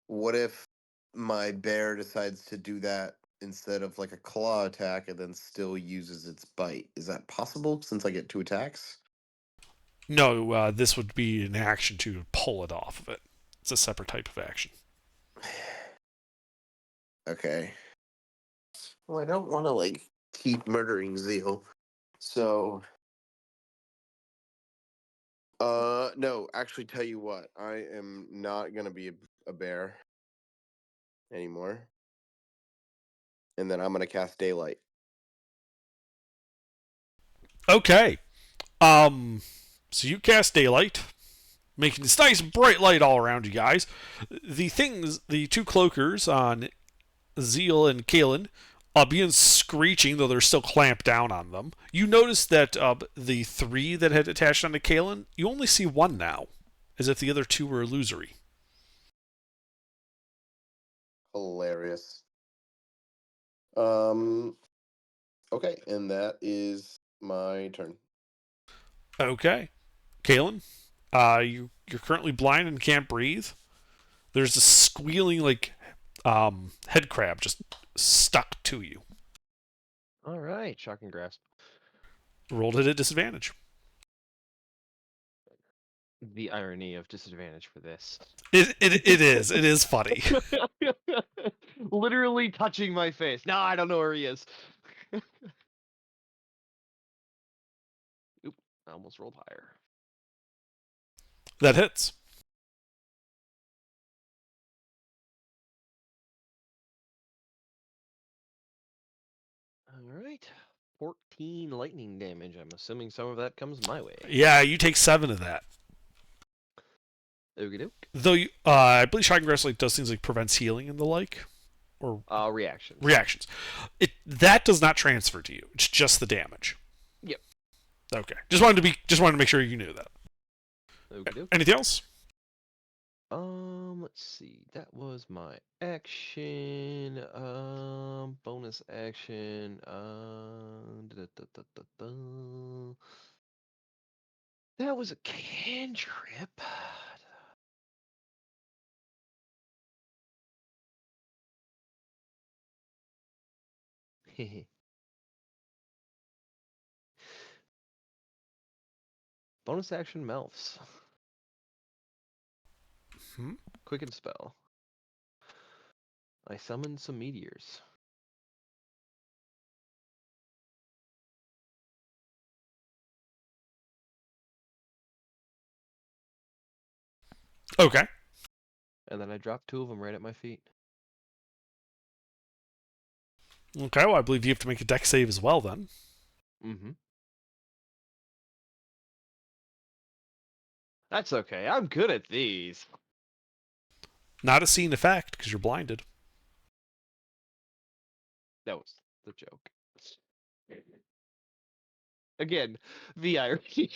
What if my bear decides to do that instead of a claw attack and then still uses its bite? Is that possible since I get 2 attacks? No, this would be an action to pull it off of it. It's a separate type of action. Okay. Well, I don't want to keep murdering Zeal. So No, actually, tell you what, I am not gonna be a bear anymore, and then I'm gonna cast daylight. Okay. So you cast daylight, making this nice bright light all around you guys. The two cloakers on Zeal and Kalen begin screeching, though they're still clamped down on them. You notice that the three that had attached onto Kalen, you only see one now, as if the other two were illusory. Hilarious. Okay, and that is my turn. Okay. Kalen, you're currently blind and can't breathe. There's a squealing, like, head crab just stuck to you. All right, shocking grasp. Rolled it at disadvantage. The irony of disadvantage for this. It is. It is funny. Literally touching my face. No, I don't know where he is. Oop, I almost rolled higher. That hits. All right. 14 lightning damage. I'm assuming some of that comes my way. Yeah, you take 7 of that. Okie doke. Though I believe Shocking Grasp like does things like prevents healing and the like, or Reaction. reactions. That does not transfer to you. It's just the damage. Yep. Okay. Just wanted to make sure you knew that. Okie doke. Anything else? Let's see. That was my action. Bonus action. That was a cantrip. Bonus action Melfs. Quicken spell. I summon some meteors. Okay. And then I drop 2 of them right at my feet. Okay. Well, I believe you have to make a dex save as well then. Mm-hmm. That's okay. I'm good at these. Not a scene effect because you're blinded. That was the joke. Again, the irony.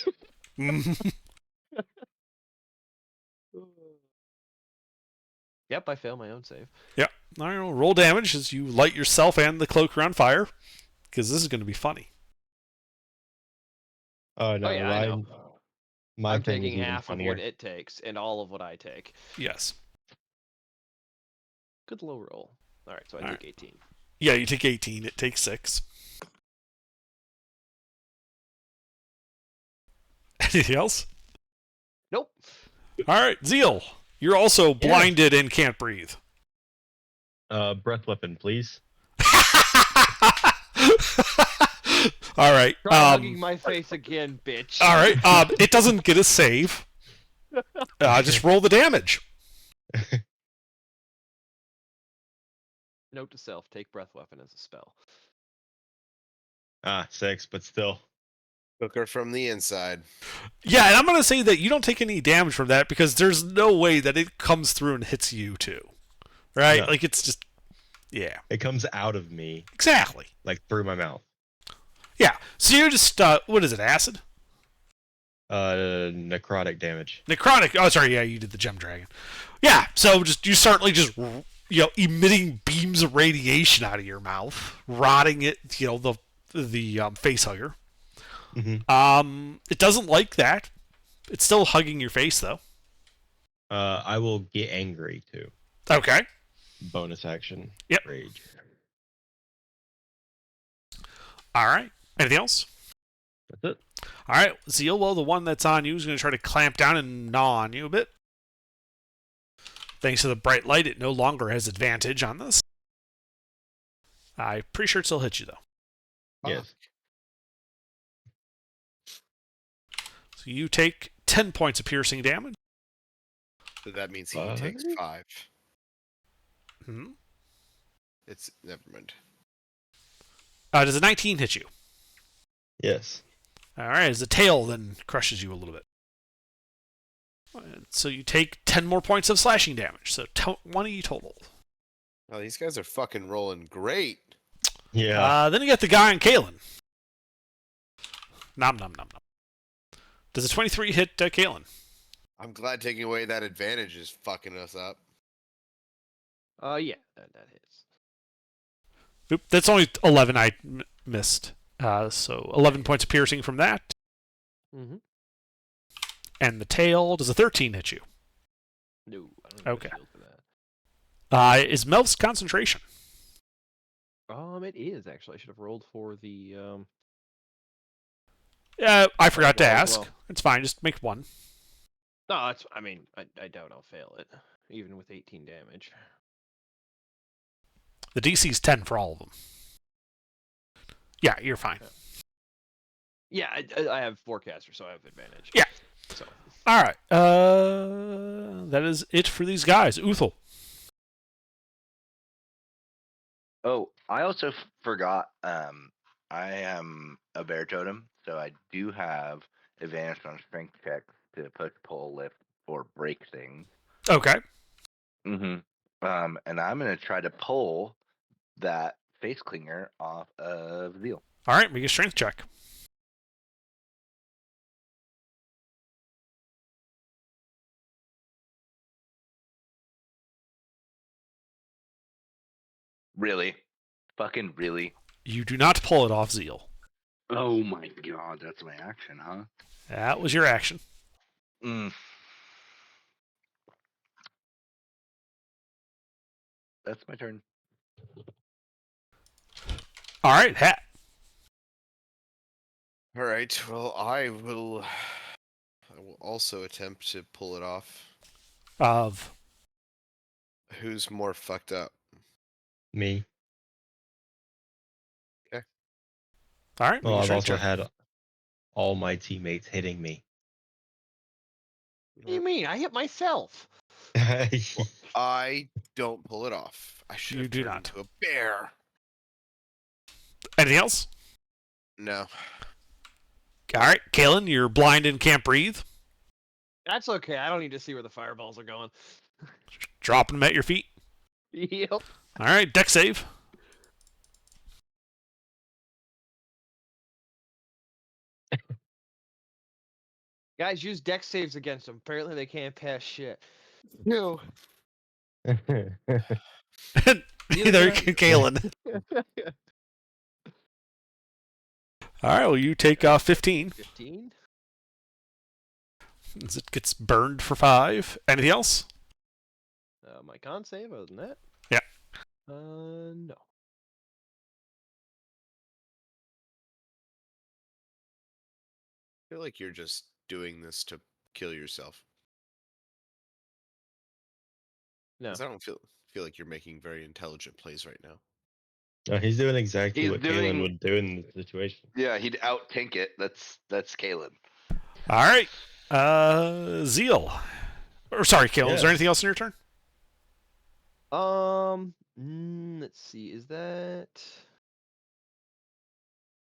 Yep, I fail my own save. Yep. All right. Well, roll damage as you light yourself and the cloaker on fire, because this is going to be funny. Oh no, Oh yeah, I know. my I'm thing is taking even half funnier. of what it takes and all of what I take. Yes. Good low roll. All right, so I All take right. 18. Yeah, you take 18. It takes 6. Anything else? Nope. All right, Zeal. You're also blinded and can't breathe. Breath weapon, please. All right. Try hugging my face again, bitch. All right. It doesn't get a save. Just roll the damage. Note to self: take breath weapon as a spell. 6, but still. Took her from the inside. Yeah, and I'm going to say that you don't take any damage from that because there's no way that it comes through and hits you too. Right? No. Like it's just, yeah. It comes out of me, Exactly. like through my mouth. Yeah. So you just, what is it, acid? Necrotic damage. Necrotic. Oh, sorry. Yeah, you did the gem dragon. Yeah. So you start like just emitting beams of radiation out of your mouth, rotting it. The face hugger. Mm-hmm. It doesn't like that. It's still hugging your face though. I will get angry too. Okay. Bonus action. Yep. Rage. All right. Anything else? That's it. All right, Zeal. Well, the one that's on you is going to try to clamp down and gnaw on you a bit. Thanks to the bright light, it no longer has advantage on this. I'm pretty sure it still hits you though. Yes. So you take 10 points of piercing damage. So that means he takes 5. Hmm. It's never mind. Does a 19 hit you? Yes. All right, as the tail then crushes you a little bit. So you take 10 more points of slashing damage. So 20 total. Oh, these guys are fucking rolling great. Yeah. Then you get the guy on Kalen. Nom nom nom nom. Does a 23 hit Kalen? I'm glad taking away that advantage is fucking us up. Yeah, that hits. Oop, that's only 11 I missed. So 11 points of piercing from that. Mm-hmm. And the tail, does a 13 hit you? No, I don't know. Okay. For that. Is Melv's concentration? It is actually. I should have rolled for the Yeah, I forgot to well, ask. well. It's fine, just make one. No, it's. I mean, I doubt I'll fail it, even with 18 damage. The DC's 10 for all of them. Yeah, you're fine. Yeah, I have forecaster, so I have advantage. Yeah. So. All right. That is it for these guys. Uthal. Oh, I also forgot. I am a bear totem, so I do have advantage on strength checks to push, pull, lift, or break things. Okay. Mm-hmm. And I'm gonna try to pull that face clinger off of Zeal. All right, make a strength check. Really? Fucking really? You do not pull it off Zeal. Oh my god, that's my action, huh? That was your action. Mm. That's my turn. All right, Hat. All right. Well, I will also attempt to pull it off. Of Who's more fucked up? Me. all right. Well, make a I've strength also check. had all my teammates hitting me. What do you mean? I hit myself. I don't pull it off. I should You have do turned not. into a bear. Anything else? No. All right, Kalen, you're blind and can't breathe. That's okay. I don't need to see where the fireballs are going. Dropping them at your feet. Yep. All right, deck save. Guys, use deck saves against them. Apparently, they can't pass shit. No. Neither Neither can Kalen. All right, well, you take 15. 15. As it gets burned for 5. Anything else? My con save. Other than that. Yeah. No. I feel like you're just doing this to kill yourself. No. 'Cause I don't feel like you're making very intelligent plays right now. No, he's doing exactly He's what doing- Kalen would do in the situation. Yeah, he'd out tank it. That's Kalen. All right. Zeal. Or sorry, Kalen. Is there Yes. anything else in your turn? Let's see. Is that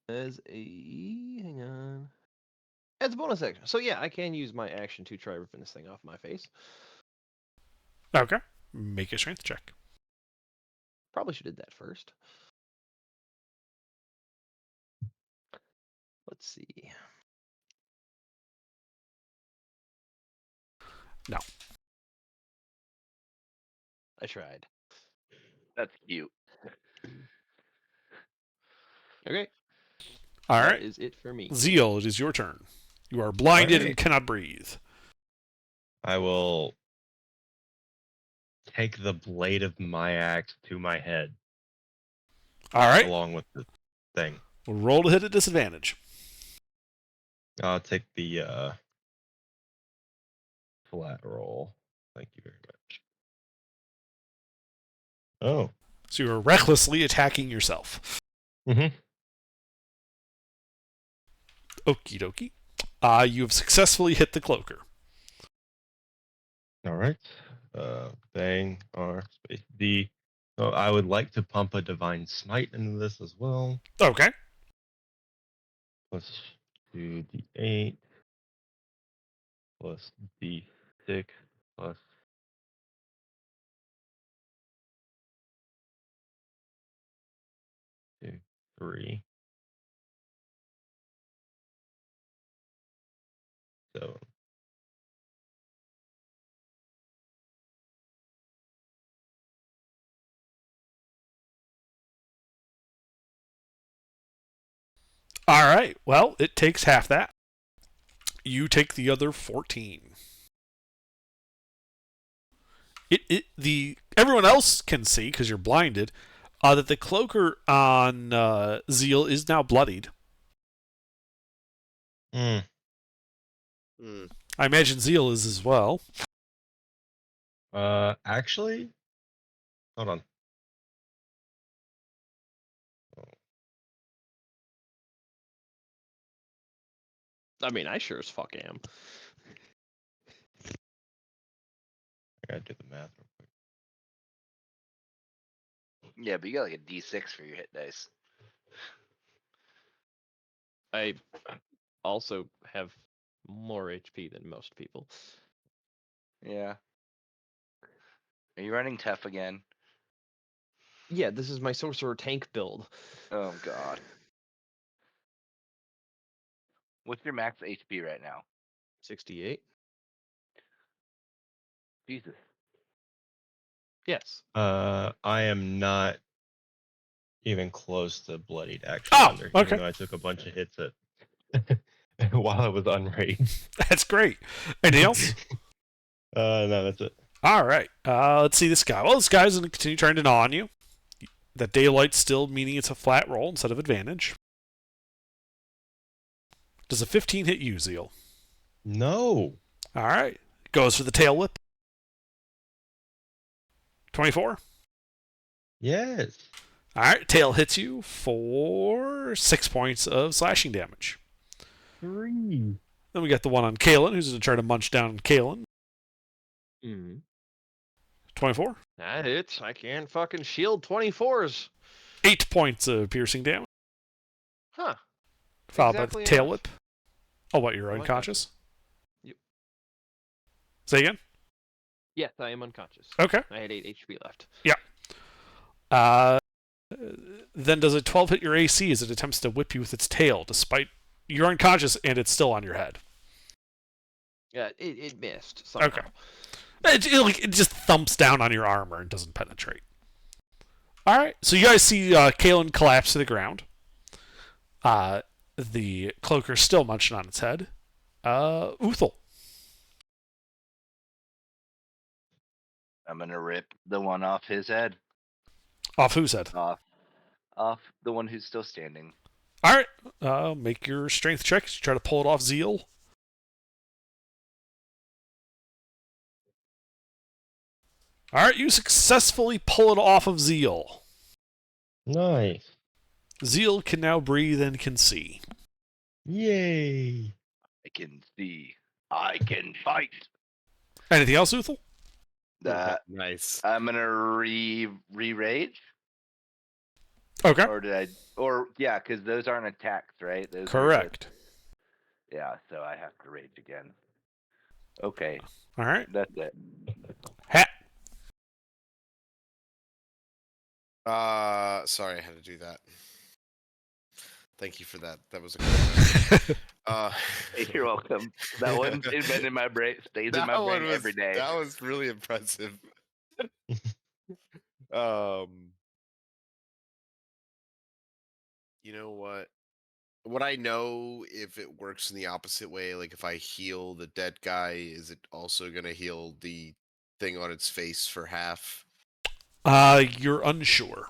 as a hang on? As a bonus action. So yeah, I can use my action to try ripping this thing off my face. Okay. Make a strength check. Probably should have did that first. Let's see. No. I tried. That's cute. Okay. All That right. is it for me. Zeal, it is your turn. You are blinded and Alright. cannot breathe. I will take the blade of my axe to my head All right. along with the thing. We'll roll to hit at disadvantage. I'll take the flat roll. Thank you very much. Oh. So you are recklessly attacking yourself. Mm-hmm. Okie dokie. You have successfully hit the cloaker. All right. Bang R space D. So I would like to pump a divine smite into this as well. Okay. Plus 2d8 plus d6 plus 2, 3. So All right. Well, it takes half that. You take the other 14. The everyone else can see because you're blinded that the cloaker on Zeal is now bloodied. mm, Hmm. I imagine Zeal is as well. actually, hold on. I mean, I sure as fuck am. I gotta do the math real quick. Yeah, but you got like a D6 for your hit dice. I also have more HP than most people. Yeah. Are you running tough again? Yeah, this is my sorcerer tank build. Oh god. What's your max HP right now? 68. Jesus. Yes. I am not even close to bloodied actually Oh, under, okay. even though I took a bunch of hits at while I was unraged. That's great. Anything else? No, that's it. All right. Let's see this guy. Well, this guy's going to continue trying to gnaw on you. That daylight still meaning it's a flat roll instead of advantage. Does a 15 hit you, Zeal? No. All right. Goes for the tail whip. 24. Yes. All right. Tail hits you for 6 points of slashing damage. 3. Then we got the one on Kalen, who's going to try to munch down Kalen. Mm-hmm. 24. That hits. I can fucking shield 24s. 8 points of piercing damage. Huh. Followed Exactly by the tail enough. whip. Oh, what? You're I'm unconscious? Yep. Say again? Yes, I am unconscious. Okay. I had 8 HP left. Then does a 12 hit your AC as it attempts to whip you with its tail, despite you're unconscious and it's still on your head? Yeah, it missed. Somehow. Okay. It just thumps down on your armor and doesn't penetrate. All right. So you guys see Kalen collapse to the ground. The cloaker's still munching on its head. Uthal. I'm gonna rip the one off his head. Off whose head? Off the one who's still standing. All right. Make your strength check. Try to pull it off Zeal. All right. You successfully pull it off of Zeal. Nice. Zeal can now breathe and can see. Yay. I can see. I can fight. Anything else, Uthal? Nice. I'm gonna re-rage. Okay. Yeah, because those aren't attacks, right? Those are just- Correct. yeah, so I have to rage again. Okay, All right. that's it. Hat. Sorry, I had to do that. Thank you for that. That was a good one. Hey, you're welcome. That one's been in my brain, stays in my brain every day. That was really impressive. You know what? Would I know if it works in the opposite way? Like if I heal the dead guy, is it also gonna heal the thing on its face for half? You're unsure.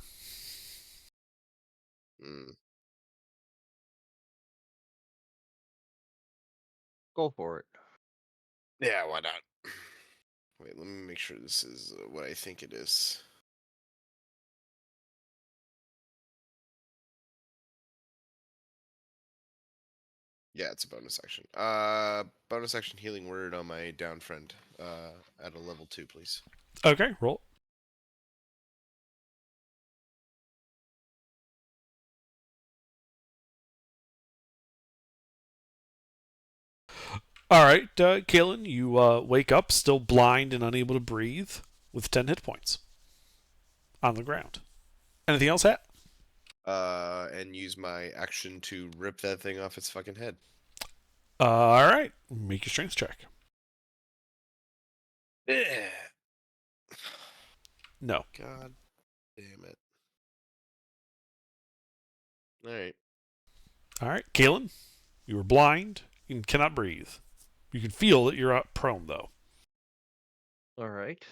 Hmm. Go for it. Yeah, why not? Wait, let me make sure this is what I think it is. Yeah, it's a bonus action. Bonus action healing word on my down friend. At a level 2, please. Okay, roll. All right, Kalen, you wake up still blind and unable to breathe with 10 hit points on the ground. Anything else, Hat? And use my action to rip that thing off its fucking head. All right, make your strength check. No. God damn it. Alright. All right, Kalen, you are blind and cannot breathe. You can feel that you're up prone, though. All right.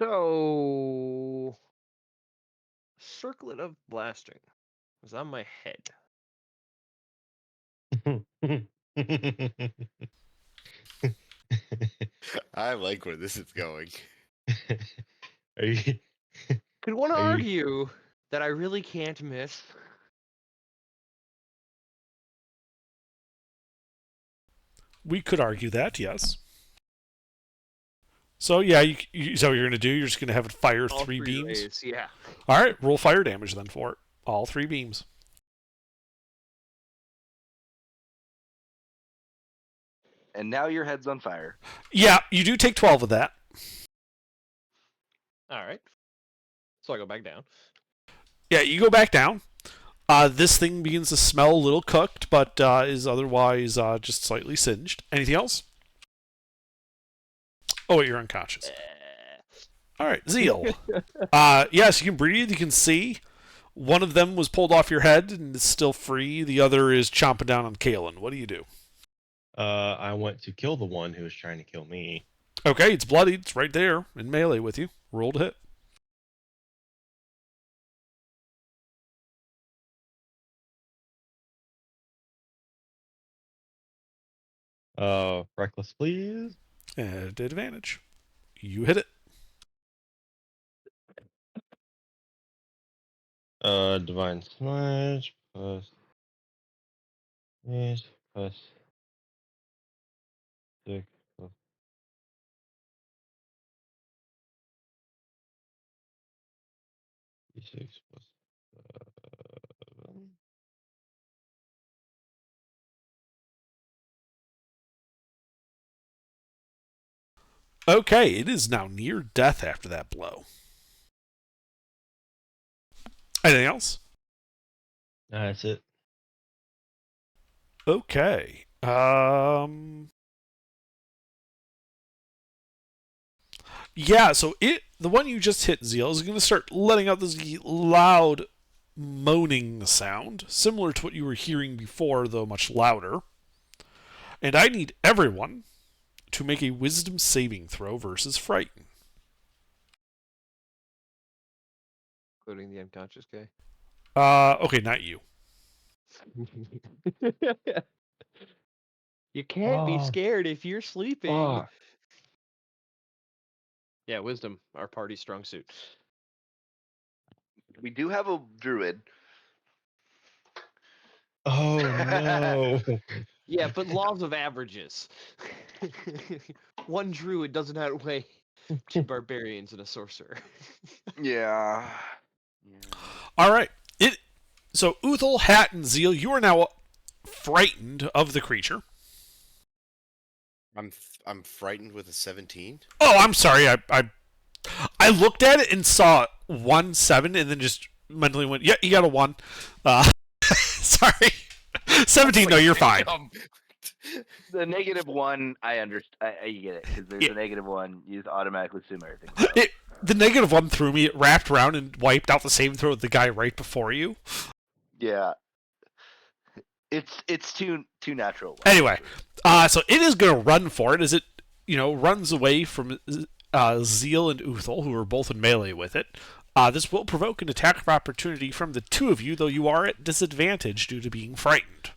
So, circlet of blasting was on my head. I like where this is going. Are you? Could one Are you- argue that I really can't miss? We could argue that, yes. So yeah, so you're gonna do. You're just gonna have it fire All 3 beams. rays, yeah. All right, roll fire damage then for it. All 3 beams. And now your head's on fire. Yeah, you do take 12 of that. All right. So I go back down. Yeah, you go back down. This thing begins to smell a little cooked, but is otherwise just slightly singed. Anything else? Oh, wait, you're unconscious. All right, Zeal. Yes, you can breathe. You can see. One of them was pulled off your head and is still free. The other is chomping down on Kalen. What do you do? I went to kill the one who was trying to kill me. Okay, it's bloodied. It's right there in melee with you. Roll to hit. Reckless, please. At advantage. You hit it. Divine Smudge plus 8 plus 6 plus 6 plus 7. Okay, it is now near death after that blow. Anything else? That's it. Okay. Yeah, so the one you just hit, Zeal, is going to start letting out this loud moaning sound, similar to what you were hearing before, though much louder. And I need everyone to make a wisdom saving throw versus frighten. Including the unconscious guy. Okay, not you. You can't be Oh, scared if you're sleeping. fuck. Yeah, wisdom, our party strong suit. We do have a druid. Oh no. Yeah, but laws of averages. One druid doesn't outweigh 2 barbarians and a sorcerer. Yeah. All right. So Uthal, Hat, and Zeal, you are now frightened of the creature. I'm frightened with a 17. Oh, I'm sorry. I looked at it and saw 1 7, and then just mentally went, "Yeah, you got a 1." Sorry, 17. No, you're fine. The -1, I understand. I get it because there's Yeah. a -1. You just automatically assume everything. The -1 threw me. It wrapped around and wiped out the same throw of the guy right before you. Yeah. It's too natural. Anyway, so it is going to run for it as it, runs away from Zeal and Uthal, who are both in melee with it. This will provoke an attack of opportunity from the 2 of you, though you are at disadvantage due to being frightened.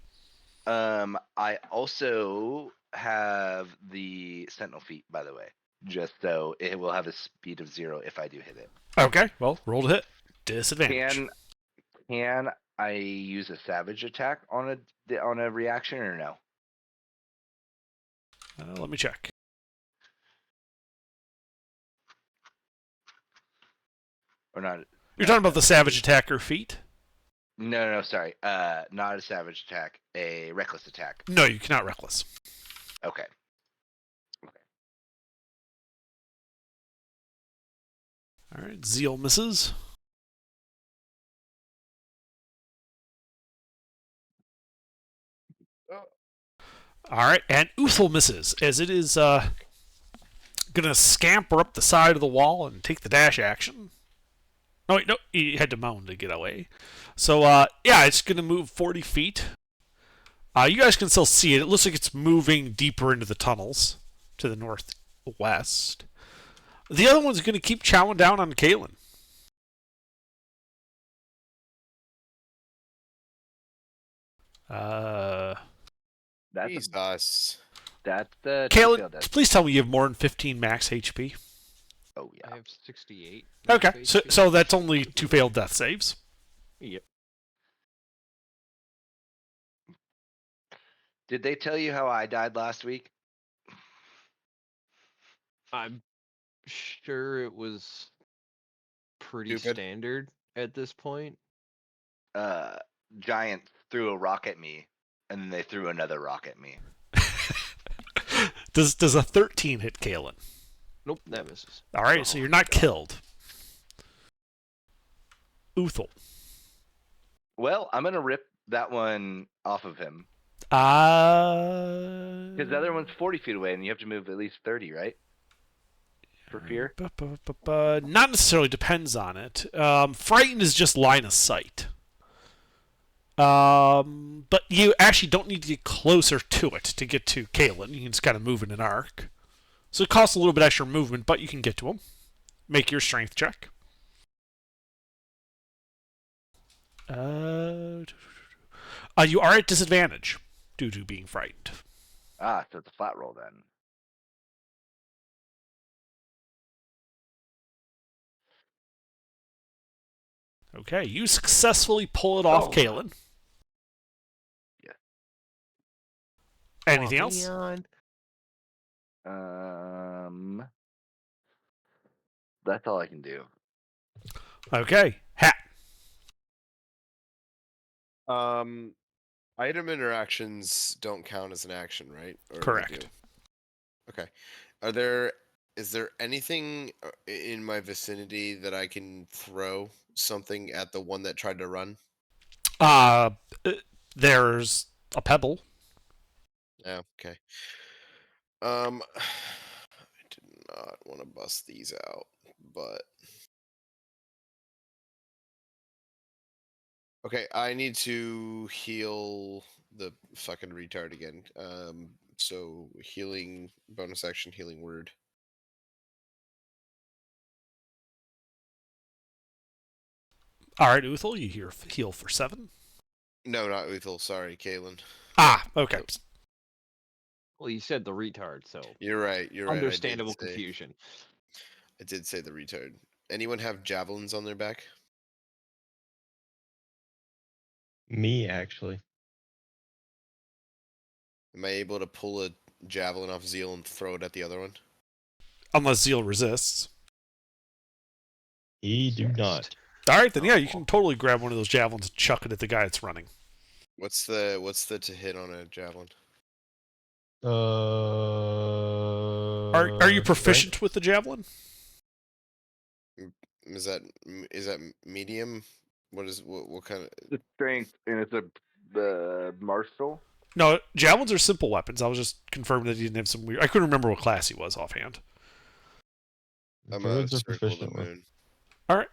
I also have the Sentinel feat, by the way, just so it will have a speed of 0 if I do hit it. Okay, well, roll to hit. Disadvantage. Can I use a savage attack on a reaction or no? Let me check. Or not? You're talking about the savage attacker feat? No, sorry. Not a savage attack, a reckless attack. No, you cannot reckless. Okay. All right, Zeal misses. All right, and Uthal misses, as it is going to scamper up the side of the wall and take the dash action. Oh, wait, no, he had to mound to get away. So, yeah, it's going to move 40 feet. You guys can still see it. It looks like it's moving deeper into the tunnels to the northwest. The other one's going to keep chowing down on Kalen. That's Jesus. that's the Kalen, please tell me you have more than 15 max HP. Oh I yeah. have 68. Okay, max so, HP. so that's only 2 failed death saves. Yep. Did they tell you how I died last week? I'm sure it was pretty Stupid. standard at this point. Giants threw a rock at me, and then they threw another rock at me. Does a 13 hit Kalen? Nope, that misses. All right, so you're not killed. Uthal. Well, I'm gonna rip that one off of him Because because the other one's 40 feet away, and you have to move at least 30, right? For fear. Not necessarily, depends on it. Frightened is just line of sight. But you actually don't need to get closer to it to get to Kalen. You can just kind of move in an arc. So it costs a little bit extra movement, but you can get to him. Make your strength check. You are at disadvantage due to being frightened. Ah, so it's a flat roll then. Okay, you successfully pull it off, Oh. Kalen. Yeah. Anything else? That's all I can do. Okay, Hat. Item interactions don't count as an action, right? Or they Correct. do? Okay. Is there anything in my vicinity that I can throw something at the one that tried to run? There's a pebble. Yeah, okay. I did not want to bust these out, but okay, I need to heal the fucking retard again. So healing bonus action, healing word. All right, Uthal, you heal for 7. No, not Uthal. Sorry, Kalen. Okay. Well, you said the retard, so You're right. You're right. understandable confusion. I did say the retard. Anyone have javelins on their back? Me, actually. Am I able to pull a javelin off Zeal and throw it at the other one? Unless Zeal resists. He do not. All right, then yeah, you can totally grab one of those javelins and chuck it at the guy that's running. What's the to hit on a javelin? Are you proficient with the javelin? Is that medium? What kind of? The strength, and it's the martial. No, javelins are simple weapons. I was just confirming that he didn't have some weird. I couldn't remember what class he was offhand. I'm a Druids are circle of proficient the with. moon. All right.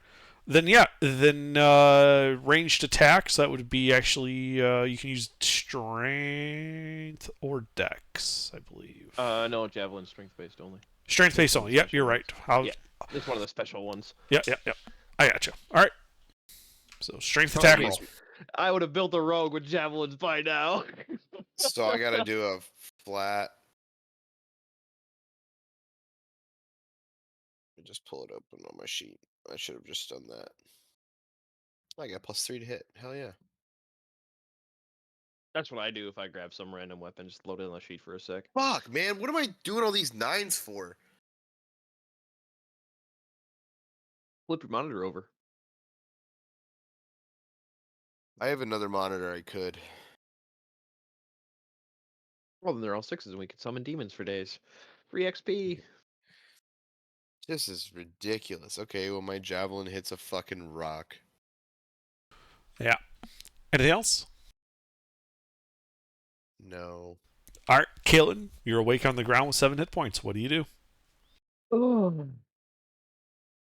Then yeah, ranged attack. So that would be actually you can use strength or dex, I believe. No, javelin strength based only. Strength based only. Yep, you're right. Yeah. It's one of the special ones. Yep. I gotcha. All right. So strength attack roll. I would have built a rogue with javelins by now. So I gotta do a flat just pull it open on my sheet. I should have just done that. I got +3 to hit. Hell yeah. That's what I do if I grab some random weapon. Just load it on the sheet for a sec. Fuck, man. What am I doing all these 9s for? Flip your monitor over. I have another monitor I could. Well, then they're all 6s, and we can summon demons for days. Free XP. This is ridiculous. Okay, well, my javelin hits a fucking rock. Yeah. Anything else? No. All right, Caitlin, you're awake on the ground with 7 hit points. What do you do? Oh.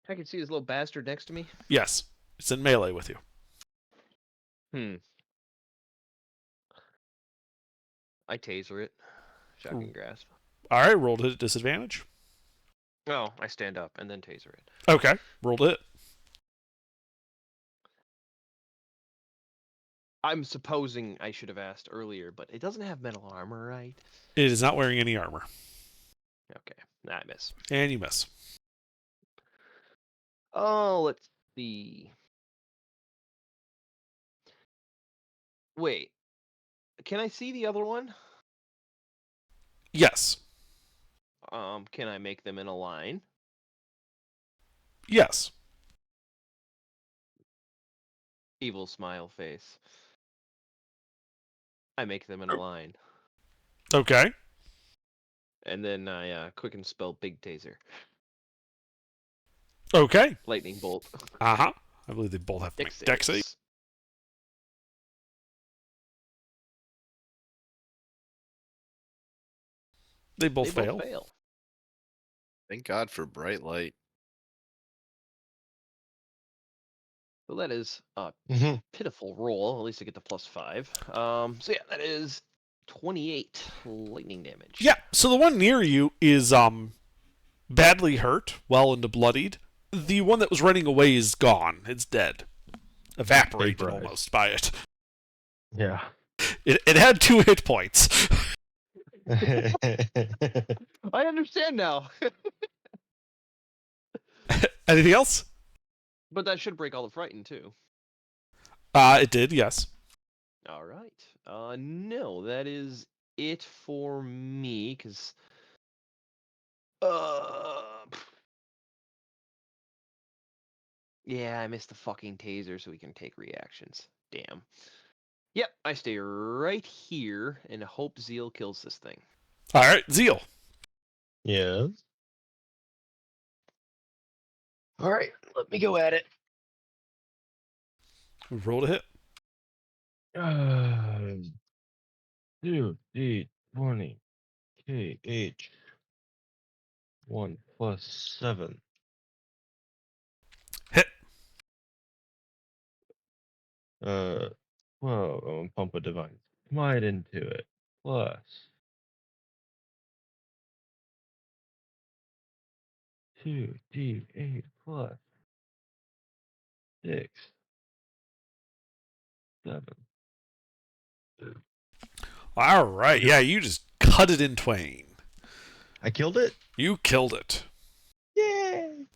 I can see this little bastard next to me. Yes, it's in melee with you. I taser it. Shocking grasp. All right, roll to hit at disadvantage. Oh, I stand up and then taser it. Okay, roll to hit. I'm supposing I should have asked earlier, but it doesn't have metal armor, right? It is not wearing any armor. Okay, nah, I miss. And you miss. Oh, let's see. Wait, can I see the other one? Yes. Can I make them in a line? Yes. Evil smile face. I make them in a line. Okay. And then I quicken spell big taser. Okay. Lightning bolt. Uh-huh. I believe they both have Dex dex save. saves. They both They fail. both fail. Thank God for bright light. So that is a Mhm. pitiful roll. At least I get the +5. So yeah, that is 28 lightning damage. Yeah, so the one near you is badly hurt, well into bloodied. The one that was running away is gone. It's dead. Evaporated Vaporized. almost by it. Yeah. It had 2 hit points. I understand now. Anything else? But that should break all the frightened too. It did, yes. All right. No, that is it for me. Cause, yeah, I missed the fucking taser, so we can take reactions. Damn. Yep, I stay right here and hope Zeal kills this thing. All right, Zeal. Yes. All right, let me go at it. Roll to hit. 2d20 KH 1 + 7. Hit. 12. I'm gonna pump a divine smite into it. Plus 2d8 plus 6, 7. All right, yeah, you just cut it in twain. I killed it. You killed it. Yay!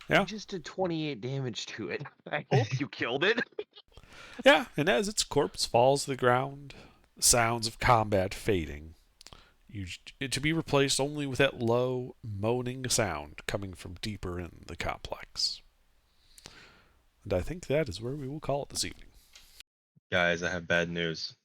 Yeah. You just did 28 damage to it. I hope you killed it. Yeah, and as its corpse falls to the ground, the sounds of combat fading, it to be replaced only with that low, moaning sound coming from deeper in the complex. And I think that is where we will call it this evening. Guys, I have bad news.